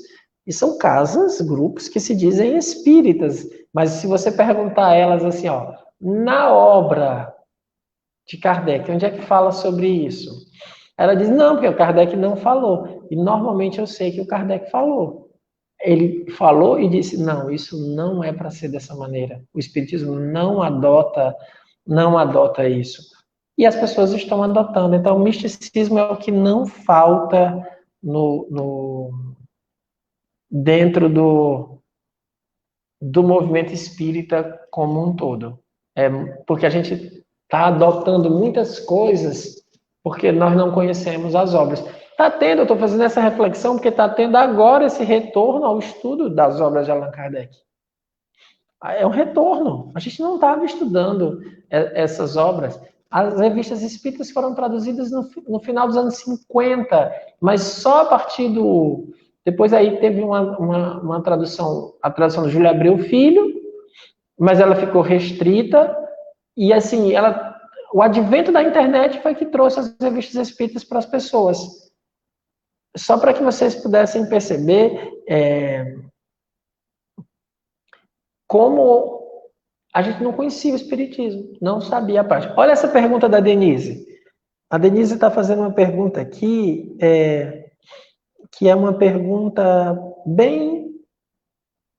e são casas, grupos que se dizem espíritas, mas se você perguntar a elas assim, ó, na obra de Kardec, onde é que fala sobre isso? Ela diz, não, porque o Kardec não falou. E normalmente eu sei que o Kardec falou. Ele falou e disse, não, isso não é para ser dessa maneira. O Espiritismo não adota isso. E as pessoas estão adotando. Então, o misticismo é o que não falta dentro do movimento espírita como um todo. Porque a gente está adotando muitas coisas porque nós não conhecemos as obras. Está tendo, eu estou fazendo essa reflexão porque está tendo agora esse retorno ao estudo das obras de Allan Kardec. É um retorno. A gente não estava estudando essas obras. As revistas espíritas foram traduzidas no final dos anos 50, mas só a partir do... Depois aí teve uma tradução, a tradução do Júlio Abreu Filho, mas ela ficou restrita, e assim, o advento da internet foi que trouxe as revistas espíritas para as pessoas. Só para que vocês pudessem perceber como a gente não conhecia o espiritismo, não sabia a parte. Olha essa pergunta da Denise. A Denise está fazendo uma pergunta aqui, que é uma pergunta bem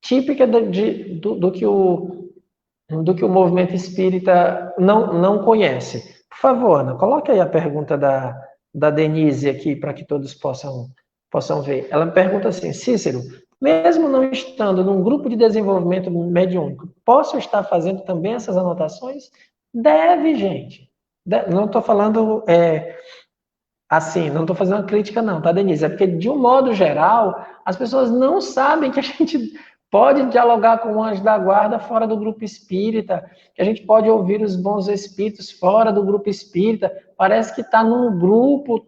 típica do que o movimento espírita não conhece. Por favor, Ana, coloque aí a pergunta da Denise aqui para que todos possam ver. Ela me pergunta assim, Cícero, mesmo não estando num grupo de desenvolvimento mediúnico, posso estar fazendo também essas anotações? Deve, gente. Não estou falando assim, não estou fazendo uma crítica não, tá, Denise? É porque, de um modo geral, as pessoas não sabem que a gente pode dialogar com o anjo da guarda fora do grupo espírita, que a gente pode ouvir os bons espíritos fora do grupo espírita. Parece que está num grupo,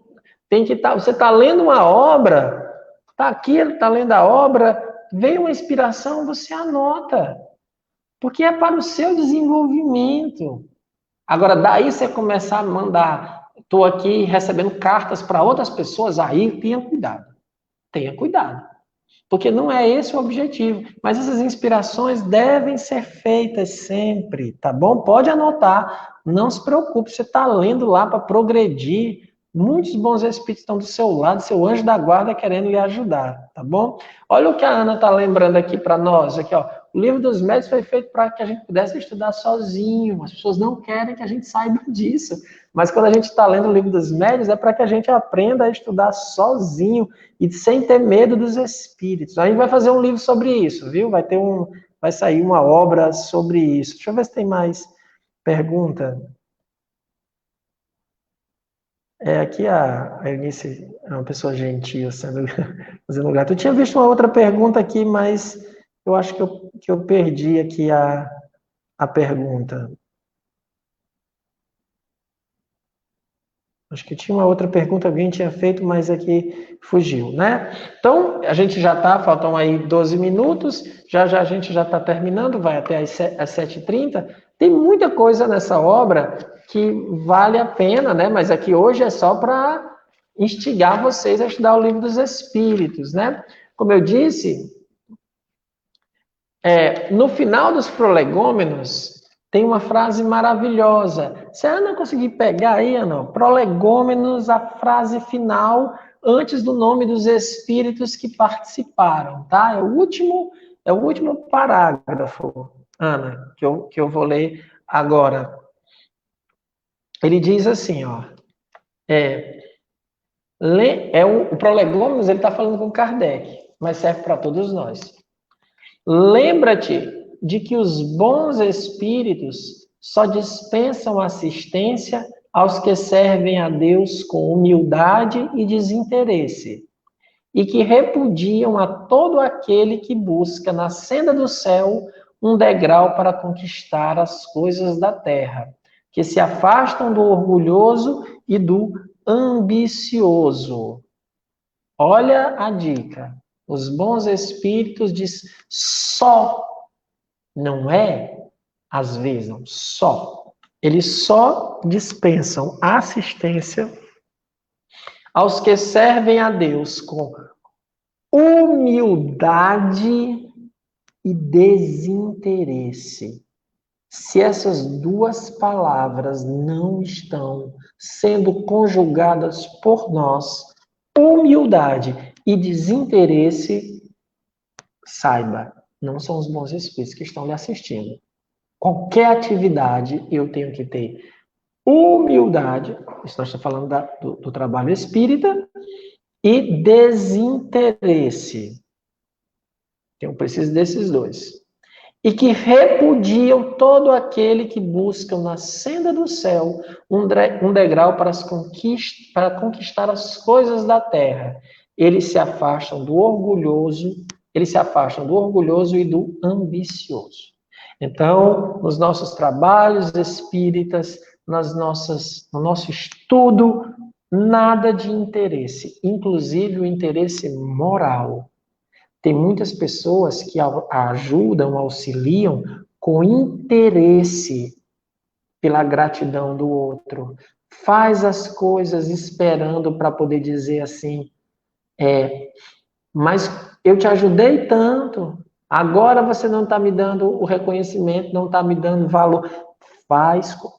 tem que estar... Você está lendo uma obra, está aqui, está lendo a obra, veio uma inspiração, você anota, porque é para o seu desenvolvimento. Agora, daí você começar a mandar, estou aqui recebendo cartas para outras pessoas, aí tenha cuidado. Tenha cuidado. Porque não é esse o objetivo. Mas essas inspirações devem ser feitas sempre, tá bom? Pode anotar, não se preocupe, você está lendo lá para progredir. Muitos bons espíritos estão do seu lado, seu anjo da guarda querendo lhe ajudar, tá bom? Olha o que a Ana está lembrando aqui para nós, aqui, ó. O livro dos médios foi feito para que a gente pudesse estudar sozinho. As pessoas não querem que a gente saiba disso. Mas quando a gente está lendo o livro dos médios, é para que a gente aprenda a estudar sozinho e sem ter medo dos espíritos. A gente vai fazer um livro sobre isso, viu? Vai sair uma obra sobre isso. Deixa eu ver se tem mais pergunta. Aqui a Eunice é uma pessoa gentil, fazendo grato. Eu tinha visto uma outra pergunta aqui, mas eu acho que eu perdi aqui a pergunta. Acho que tinha uma outra pergunta, alguém tinha feito, mas aqui fugiu, né? Então, a gente já está, faltam aí 12 minutos, já a gente já está terminando, vai até às 7h30. Tem muita coisa nessa obra que vale a pena, né? Mas aqui hoje é só para instigar vocês a estudar o Livro dos Espíritos, né? Como eu disse, no final dos prolegômenos, tem uma frase maravilhosa. Se a Ana conseguir pegar aí, Ana, prolegômenos, a frase final, antes do nome dos espíritos que participaram, tá? É o último parágrafo, Ana, que eu vou ler agora. Ele diz assim, ó, o prolegômenos, ele está falando com Kardec, mas serve para todos nós. Lembra-te de que os bons espíritos só dispensam assistência aos que servem a Deus com humildade e desinteresse, e que repudiam a todo aquele que busca na senda do céu um degrau para conquistar as coisas da terra, que se afastam do orgulhoso e do ambicioso. Olha a dica. Os bons espíritos diz só, não é às vezes, não, só. Eles só dispensam assistência aos que servem a Deus com humildade e desinteresse. Se essas duas palavras não estão sendo conjugadas por nós, humildade e desinteresse, saiba, não são os bons espíritos que estão lhe assistindo. Qualquer atividade eu tenho que ter humildade, isso nós estamos falando do trabalho espírita, e desinteresse. Eu preciso desses dois. E que repudiam todo aquele que busca na senda do céu um degrau para conquistar as coisas da terra. Eles se afastam do orgulhoso e do ambicioso. Então, nos nossos trabalhos espíritas, no nosso estudo, nada de interesse, inclusive o interesse moral. Tem muitas pessoas que ajudam, auxiliam com interesse pela gratidão do outro. Faz as coisas esperando para poder dizer assim, mas eu te ajudei tanto, agora você não está me dando o reconhecimento, não está me dando valor.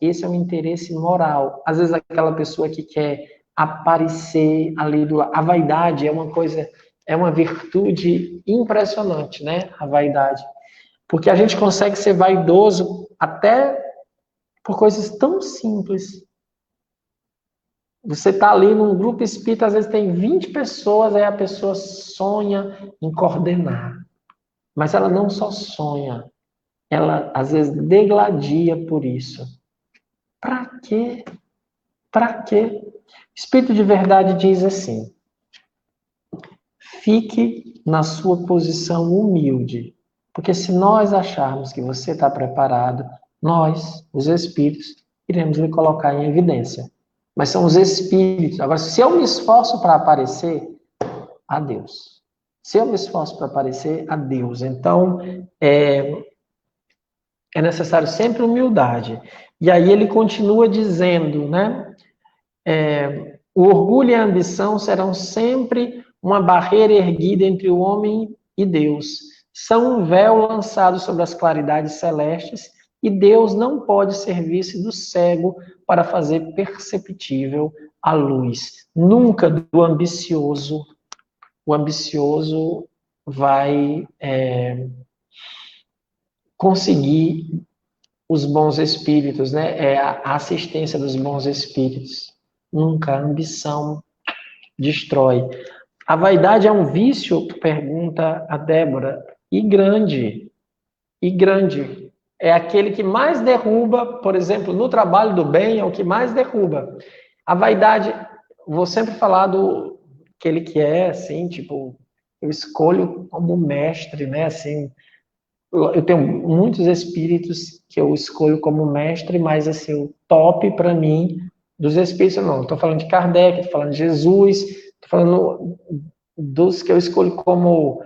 Esse é um interesse moral. Às vezes aquela pessoa que quer aparecer ali, a vaidade é uma coisa... É uma virtude impressionante, né? A vaidade. Porque a gente consegue ser vaidoso até por coisas tão simples. Você está ali num grupo espírita, às vezes tem 20 pessoas, aí a pessoa sonha em coordenar. Mas ela não só sonha, ela às vezes degladia por isso. Para quê? Para quê? O Espírito de Verdade diz assim: fique na sua posição humilde, porque se nós acharmos que você está preparado, nós, os espíritos, iremos lhe colocar em evidência. Mas são os espíritos. Agora, se eu me esforço para aparecer, adeus. Se eu me esforço para aparecer, adeus. Então, é necessário sempre humildade. E aí ele continua dizendo, né? O orgulho e a ambição serão sempre uma barreira erguida entre o homem e Deus. São um véu lançado sobre as claridades celestes e Deus não pode servir-se do cego para fazer perceptível a luz. Nunca do ambicioso. O ambicioso vai conseguir os bons espíritos, né? A assistência dos bons espíritos. Nunca. A ambição destrói. A vaidade é um vício? Pergunta a Débora. E grande. E grande. É aquele que mais derruba, por exemplo, no trabalho do bem, é o que mais derruba. A vaidade, vou sempre falar do aquele que é, assim, tipo, eu escolho como mestre, né, assim, eu tenho muitos espíritos que eu escolho como mestre, mas, assim, o top para mim dos espíritos, não, estou falando de Kardec, estou falando de Jesus, estou falando dos que eu escolho como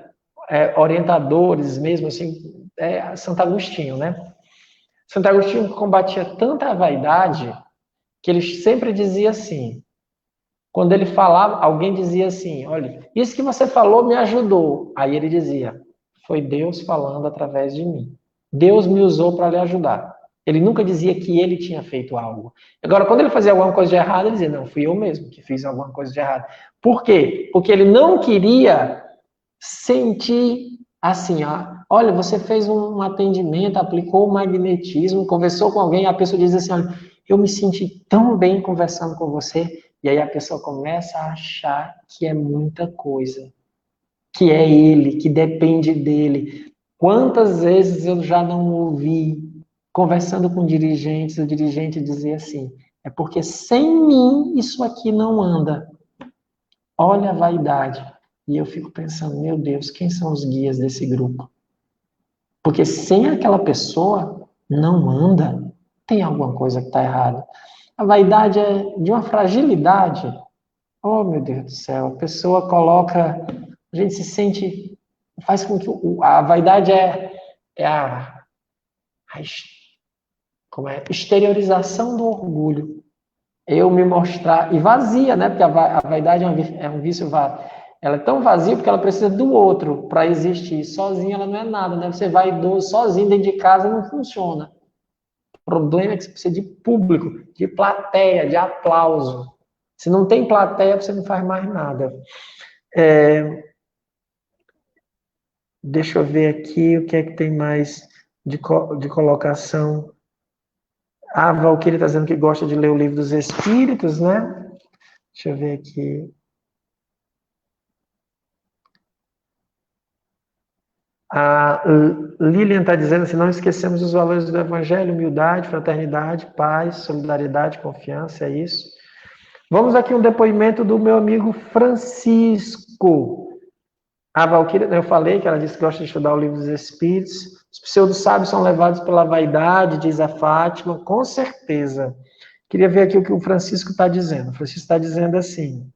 orientadores mesmo, assim, Santo Agostinho, né? Santo Agostinho combatia tanta a vaidade que ele sempre dizia assim, quando ele falava, alguém dizia assim, olha, isso que você falou me ajudou. Aí ele dizia, foi Deus falando através de mim. Deus me usou para lhe ajudar. Ele nunca dizia que ele tinha feito algo. Agora, quando ele fazia alguma coisa de errado, ele dizia, não, fui eu mesmo que fiz alguma coisa de errado. Por quê? Porque ele não queria sentir assim, olha, você fez um atendimento, aplicou o magnetismo, conversou com alguém, a pessoa diz assim, olha, eu me senti tão bem conversando com você, e aí a pessoa começa a achar que é muita coisa, que é ele, que depende dele. Quantas vezes eu já não ouvi, conversando com dirigentes, o dirigente dizer assim, É porque sem mim isso aqui não anda. Olha a vaidade. E eu fico pensando, meu Deus, quem são os guias desse grupo? Porque sem aquela pessoa não anda. Tem alguma coisa que está errada. A vaidade é de uma fragilidade. Oh, meu Deus do céu. A pessoa coloca... A gente se sente... Faz com que... A vaidade é como é? Exteriorização do orgulho. Eu me mostrar... E vazia, né? Porque a vaidade é um vício vazio. Ela é tão vazia porque ela precisa do outro para existir. Sozinha ela não é nada, né? Você vai sozinho dentro de casa não funciona. O problema é que você precisa de público, de plateia, de aplauso. Se não tem plateia, você não faz mais nada. Deixa eu ver aqui o que é que tem mais de colocação. A Valquíria está dizendo que gosta de ler o Livro dos Espíritos, né? Deixa eu ver aqui. A Lilian está dizendo assim, não esquecemos os valores do Evangelho, humildade, fraternidade, paz, solidariedade, confiança, é isso. Vamos aqui um depoimento do meu amigo Francisco. A Valquíria, eu falei que ela disse que gosta de estudar o Livro dos Espíritos. Os pseudo-sábios são levados pela vaidade, diz a Fátima, com certeza. Queria ver aqui o que o Francisco está dizendo. O Francisco está dizendo assim,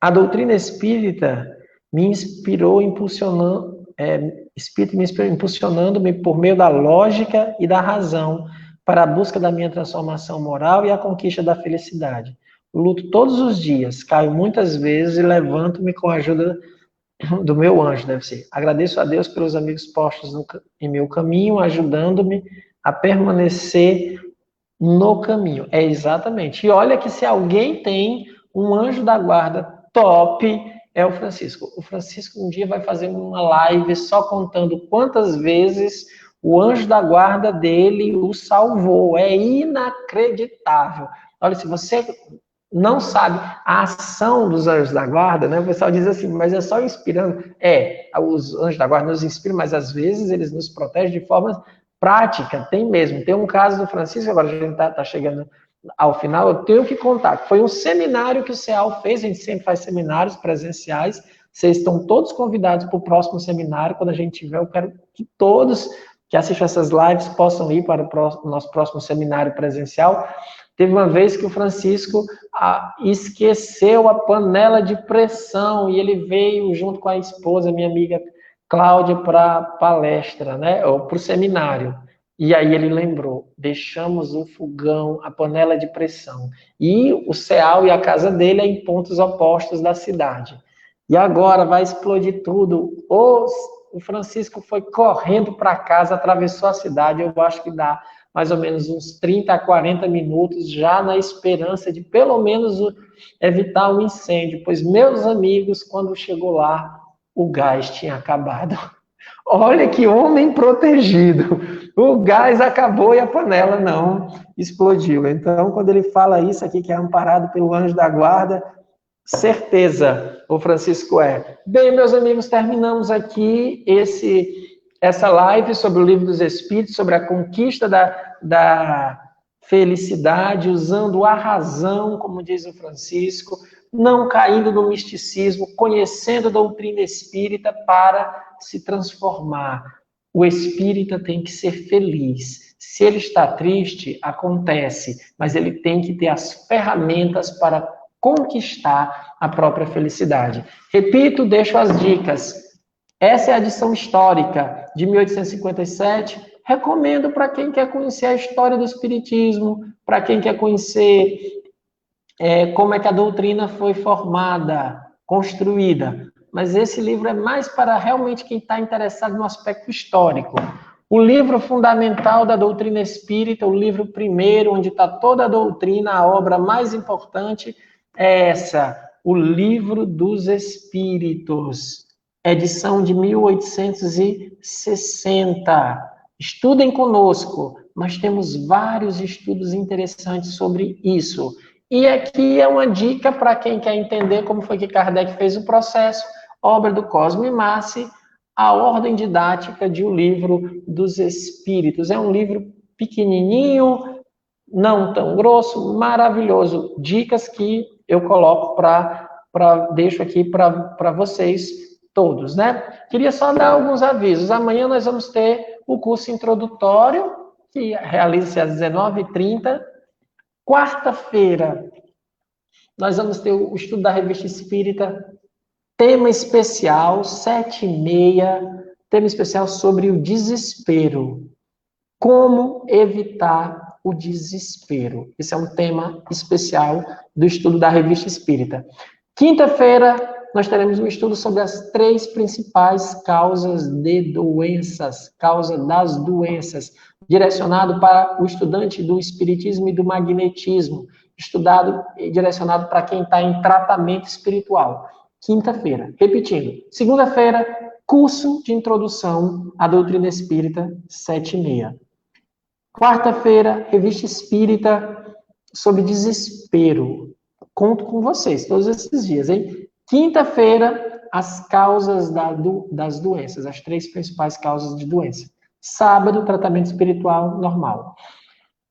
a doutrina espírita me inspirou impulsionando-me por meio da lógica e da razão para a busca da minha transformação moral e a conquista da felicidade. Luto todos os dias, caio muitas vezes e levanto-me com a ajuda do meu anjo, deve ser. Agradeço a Deus pelos amigos postos em meu caminho, ajudando-me a permanecer no caminho. É exatamente. E olha que se alguém tem um anjo da guarda top, é o Francisco. O Francisco um dia vai fazer uma live só contando quantas vezes o anjo da guarda dele o salvou. É inacreditável. Olha, se você não sabe a ação dos anjos da guarda, né? O pessoal diz assim, mas é só inspirando. Os anjos da guarda nos inspiram, mas às vezes eles nos protegem de forma prática, tem mesmo. Tem um caso do Francisco, agora a gente está chegando ao final, eu tenho que contar, que foi um seminário que o CEAL fez, a gente sempre faz seminários presenciais, vocês estão todos convidados para o próximo seminário, quando a gente tiver, eu quero que todos que assistem essas lives possam ir para o nosso próximo seminário presencial. Teve uma vez que o Francisco esqueceu a panela de pressão e ele veio junto com a esposa, minha amiga Cláudia, para a palestra, né, ou para o seminário. E aí ele lembrou, deixamos o fogão, a panela de pressão. E o CEAL e a casa dele é em pontos opostos da cidade. E agora vai explodir tudo. O Francisco foi correndo para casa, atravessou a cidade, eu acho que dá mais ou menos uns 30 a 40 minutos, já na esperança de pelo menos evitar um incêndio, pois meus amigos, quando chegou lá, o gás tinha acabado. Olha que homem protegido. O gás acabou e a panela não explodiu. Então, quando ele fala isso aqui, que é amparado pelo anjo da guarda, certeza o Francisco é. Bem, meus amigos, terminamos aqui essa live sobre o Livro dos Espíritos, sobre a conquista da felicidade, usando a razão, como diz o Francisco, não caindo no misticismo, conhecendo a doutrina espírita para se transformar. O espírita tem que ser feliz. Se ele está triste, acontece, mas ele tem que ter as ferramentas para conquistar a própria felicidade. Repito, deixo as dicas. Essa é a edição histórica de 1857. Recomendo para quem quer conhecer a história do Espiritismo, para quem quer conhecer como é que a doutrina foi formada, construída. Mas esse livro é mais para realmente quem está interessado no aspecto histórico. O livro fundamental da doutrina espírita, o livro primeiro, onde está toda a doutrina, a obra mais importante, é essa, o Livro dos Espíritos, edição de 1860. Estudem conosco, nós temos vários estudos interessantes sobre isso. E aqui é uma dica para quem quer entender como foi que Kardec fez o processo, obra do Cosme Massi, a ordem didática de O Livro dos Espíritos. É um livro pequenininho, não tão grosso, maravilhoso. Dicas que eu coloco deixo aqui para vocês todos, né? Queria só dar alguns avisos. Amanhã nós vamos ter o curso introdutório, que realiza-se às 19h30. Quarta-feira, nós vamos ter o estudo da Revista Espírita, tema especial, 7h30, tema especial sobre o desespero. Como evitar o desespero. Esse é um tema especial do estudo da Revista Espírita. Quinta-feira, nós teremos um estudo sobre as 3 principais causas de doenças, causa das doenças, direcionado para o estudante do espiritismo e do magnetismo, estudado e direcionado para quem está em tratamento espiritual. Quinta-feira. Repetindo. Segunda-feira, curso de introdução à doutrina espírita, 7h30. Quarta-feira, Revista Espírita sobre desespero. Conto com vocês todos esses dias, hein? Quinta-feira, as causas das doenças, as 3 principais causas de doença. Sábado, tratamento espiritual normal.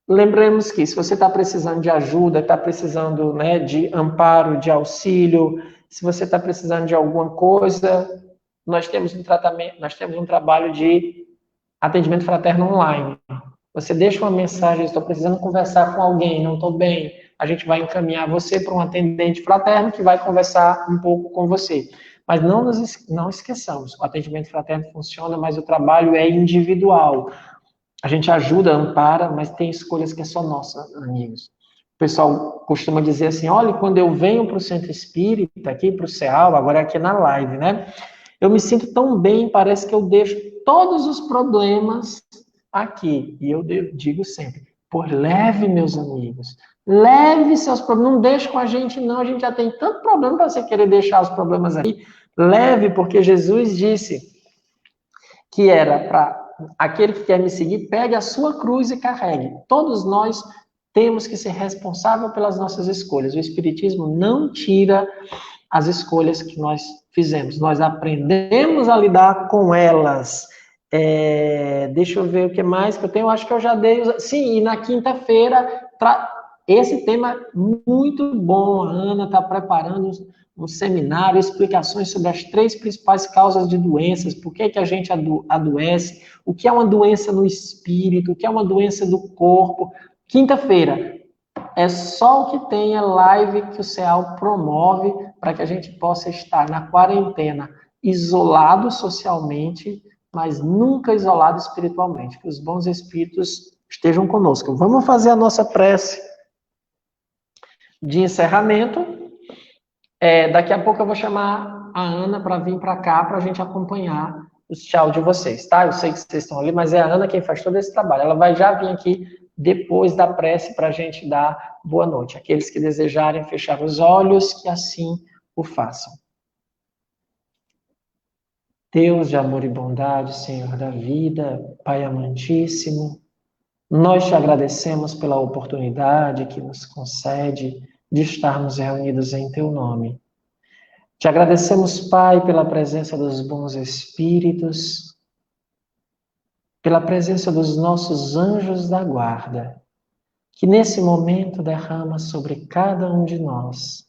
Lembremos que se você está precisando de ajuda, está precisando, né, de amparo, de auxílio, se você está precisando de alguma coisa, nós temos um trabalho de atendimento fraterno online. Você deixa uma mensagem, estou precisando conversar com alguém, não estou bem. A gente vai encaminhar você para um atendente fraterno que vai conversar um pouco com você. Mas não esqueçamos, o atendimento fraterno funciona, mas o trabalho é individual. A gente ajuda, ampara, mas tem escolhas que é só nossa, amigos. O pessoal costuma dizer assim, olha, quando eu venho para o Centro Espírita, aqui para o CEAL, agora é aqui na live, né? Eu me sinto tão bem, parece que eu deixo todos os problemas aqui. E eu digo sempre, por leve, meus amigos, leve seus problemas, não deixe com a gente não, a gente já tem tanto problema para você querer deixar os problemas aqui. Leve, porque Jesus disse que era para aquele que quer me seguir, pegue a sua cruz e carregue. Todos nós temos que ser responsáveis pelas nossas escolhas. O Espiritismo não tira as escolhas que nós fizemos. Nós aprendemos a lidar com elas. Deixa eu ver o que mais que eu tenho. Acho que eu já dei. Sim, e na quinta-feira, esse tema é muito bom. A Ana está preparando um seminário, explicações sobre as 3 principais causas de doenças, por que a gente adoece, o que é uma doença no espírito, o que é uma doença do corpo. Quinta-feira, é só o que tem a live que o CEAL promove para que a gente possa estar na quarentena, isolado socialmente, mas nunca isolado espiritualmente. Que os bons espíritos estejam conosco. Vamos fazer a nossa prece de encerramento. Daqui a pouco eu vou chamar a Ana para vir para cá para a gente acompanhar os tchau de vocês, tá? Eu sei que vocês estão ali, mas é a Ana quem faz todo esse trabalho. Ela vai já vir aqui depois da prece para a gente dar boa noite. Aqueles que desejarem fechar os olhos, que assim o façam. Deus de amor e bondade, Senhor da vida, Pai amantíssimo, nós te agradecemos pela oportunidade que nos concede de estarmos reunidos em teu nome. Te agradecemos, Pai, pela presença dos bons espíritos, pela presença dos nossos anjos da guarda, que nesse momento derrama sobre cada um de nós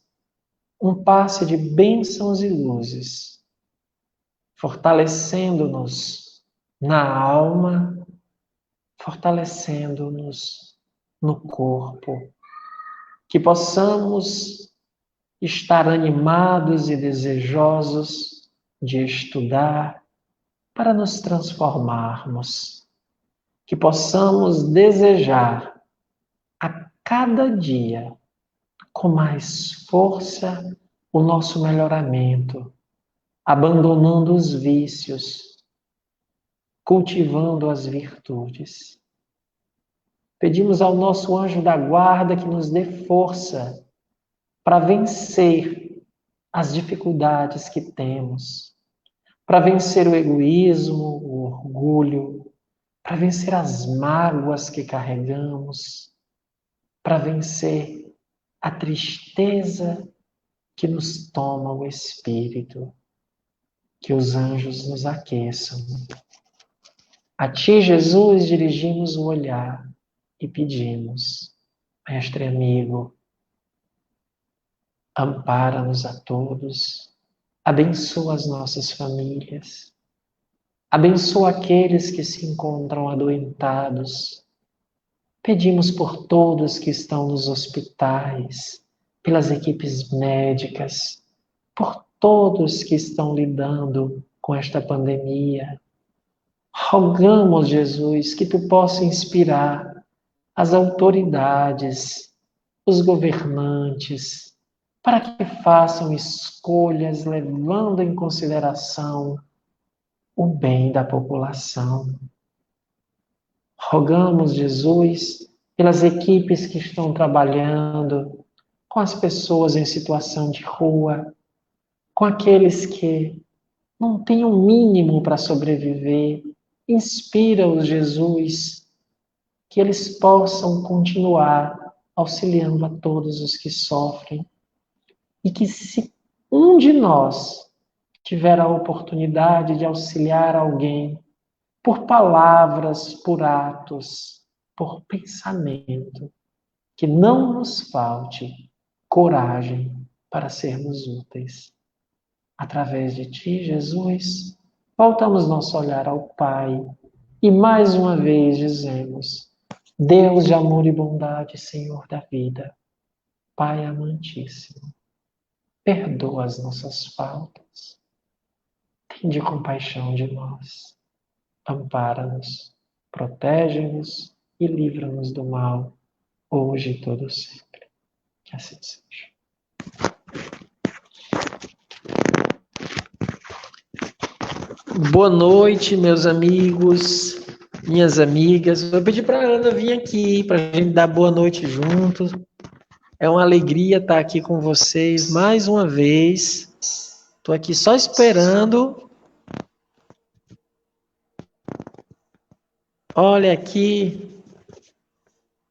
um passe de bênçãos e luzes, fortalecendo-nos na alma, fortalecendo-nos no corpo, que possamos estar animados e desejosos de estudar para nos transformarmos, que possamos desejar a cada dia com mais força o nosso melhoramento, abandonando os vícios, cultivando as virtudes. Pedimos ao nosso anjo da guarda que nos dê força para vencer as dificuldades que temos, para vencer o egoísmo, o orgulho, para vencer as mágoas que carregamos, para vencer a tristeza que nos toma o espírito, que os anjos nos aqueçam. A ti, Jesus, dirigimos o olhar e pedimos: Mestre amigo, ampara-nos a todos, abençoa as nossas famílias, abençoa aqueles que se encontram adoentados. Pedimos por todos que estão nos hospitais, pelas equipes médicas, por todos que estão lidando com esta pandemia. Rogamos, Jesus, que tu possa inspirar as autoridades, os governantes, para que façam escolhas levando em consideração o bem da população. Rogamos, Jesus, pelas equipes que estão trabalhando com as pessoas em situação de rua, com aqueles que não têm o mínimo para sobreviver. Inspira-os, Jesus, que eles possam continuar auxiliando a todos os que sofrem. E que se um de nós tiver a oportunidade de auxiliar alguém, por palavras, por atos, por pensamento, que não nos falte coragem para sermos úteis. Através de ti, Jesus, voltamos nosso olhar ao Pai e mais uma vez dizemos: Deus de amor e bondade, Senhor da vida, Pai amantíssimo, perdoa as nossas faltas, tende compaixão de nós, ampara-nos, protege-nos e livra-nos do mal, hoje e todo sempre. Que assim seja. Boa noite, meus amigos, minhas amigas. Vou pedir para a Ana vir aqui para a gente dar boa noite juntos. É uma alegria estar aqui com vocês mais uma vez. Estou aqui só esperando. Olha aqui,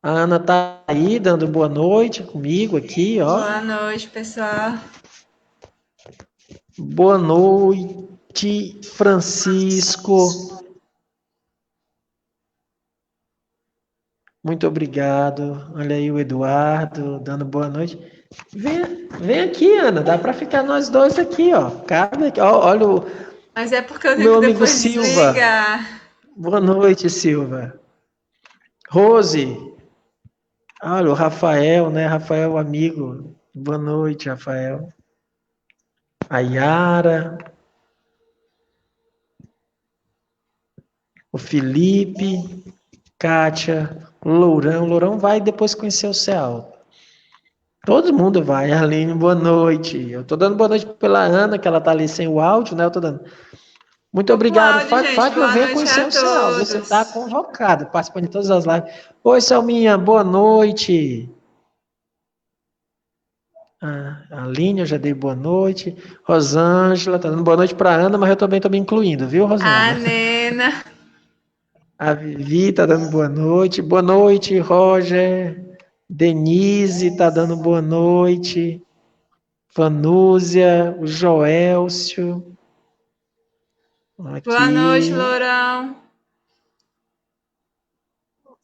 a Ana está aí dando boa noite comigo aqui, ó. Boa noite, pessoal. Boa noite, Francisco. Muito obrigado. Olha aí o Eduardo dando boa noite. Vem aqui, Ana. Dá para ficar nós dois aqui, ó. Cabe aqui. Ó, olha o Mas é porque eu tenho meu que amigo depois Silva. desligar. Boa noite, Silva. Rose. Olha o Rafael, né? Rafael, amigo. Boa noite, Rafael. A Yara. O Felipe. Kátia. O Lourão. O Lourão vai depois conhecer o céu. Todo mundo vai. Arline, boa noite. Eu tô dando boa noite pela Ana, que ela tá ali sem o áudio, né? Eu tô dando. Muito O obrigado. áudio, gente. Fátima, Boa venha noite conhecer a o céu. Você todos. está convocado, participando de todas as lives. Oi, Selminha, boa noite. A Aline, eu já dei boa noite. Rosângela, tá dando boa noite para Ana, mas eu também estou me incluindo, viu, A Rosângela? Nena. A Vivi tá dando boa noite. Boa noite, Roger. Denise tá dando boa noite. Vanúzia, o Joelcio. Boa noite, Aqui. Lourão.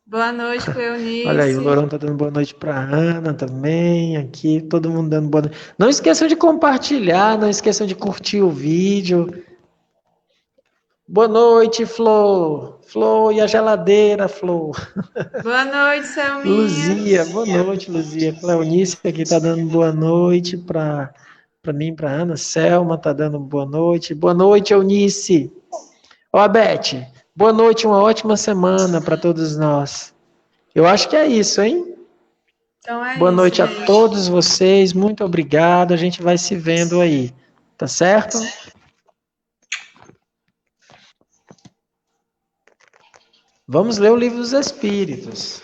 Boa noite, Olha aí, o Cleonice. Lourão tá dando boa noite para Ana também. Aqui, todo mundo dando boa noite. Não esqueçam de compartilhar, não esqueçam de curtir o vídeo. Boa noite, Flor. Flor e a geladeira, Flor. Boa noite, Selminha. Luzia, boa noite, Luzia. Cleonice aqui tá dando boa noite para mim, para Ana. Selma tá dando boa noite. Boa noite, Eunice. Ó, Beth, boa noite, uma ótima semana para todos nós. Eu acho que é isso, hein? Então é Boa isso, noite a gente. todos vocês. Muito obrigado. A gente vai se vendo aí. Tá certo? Vamos ler o Livro dos Espíritos.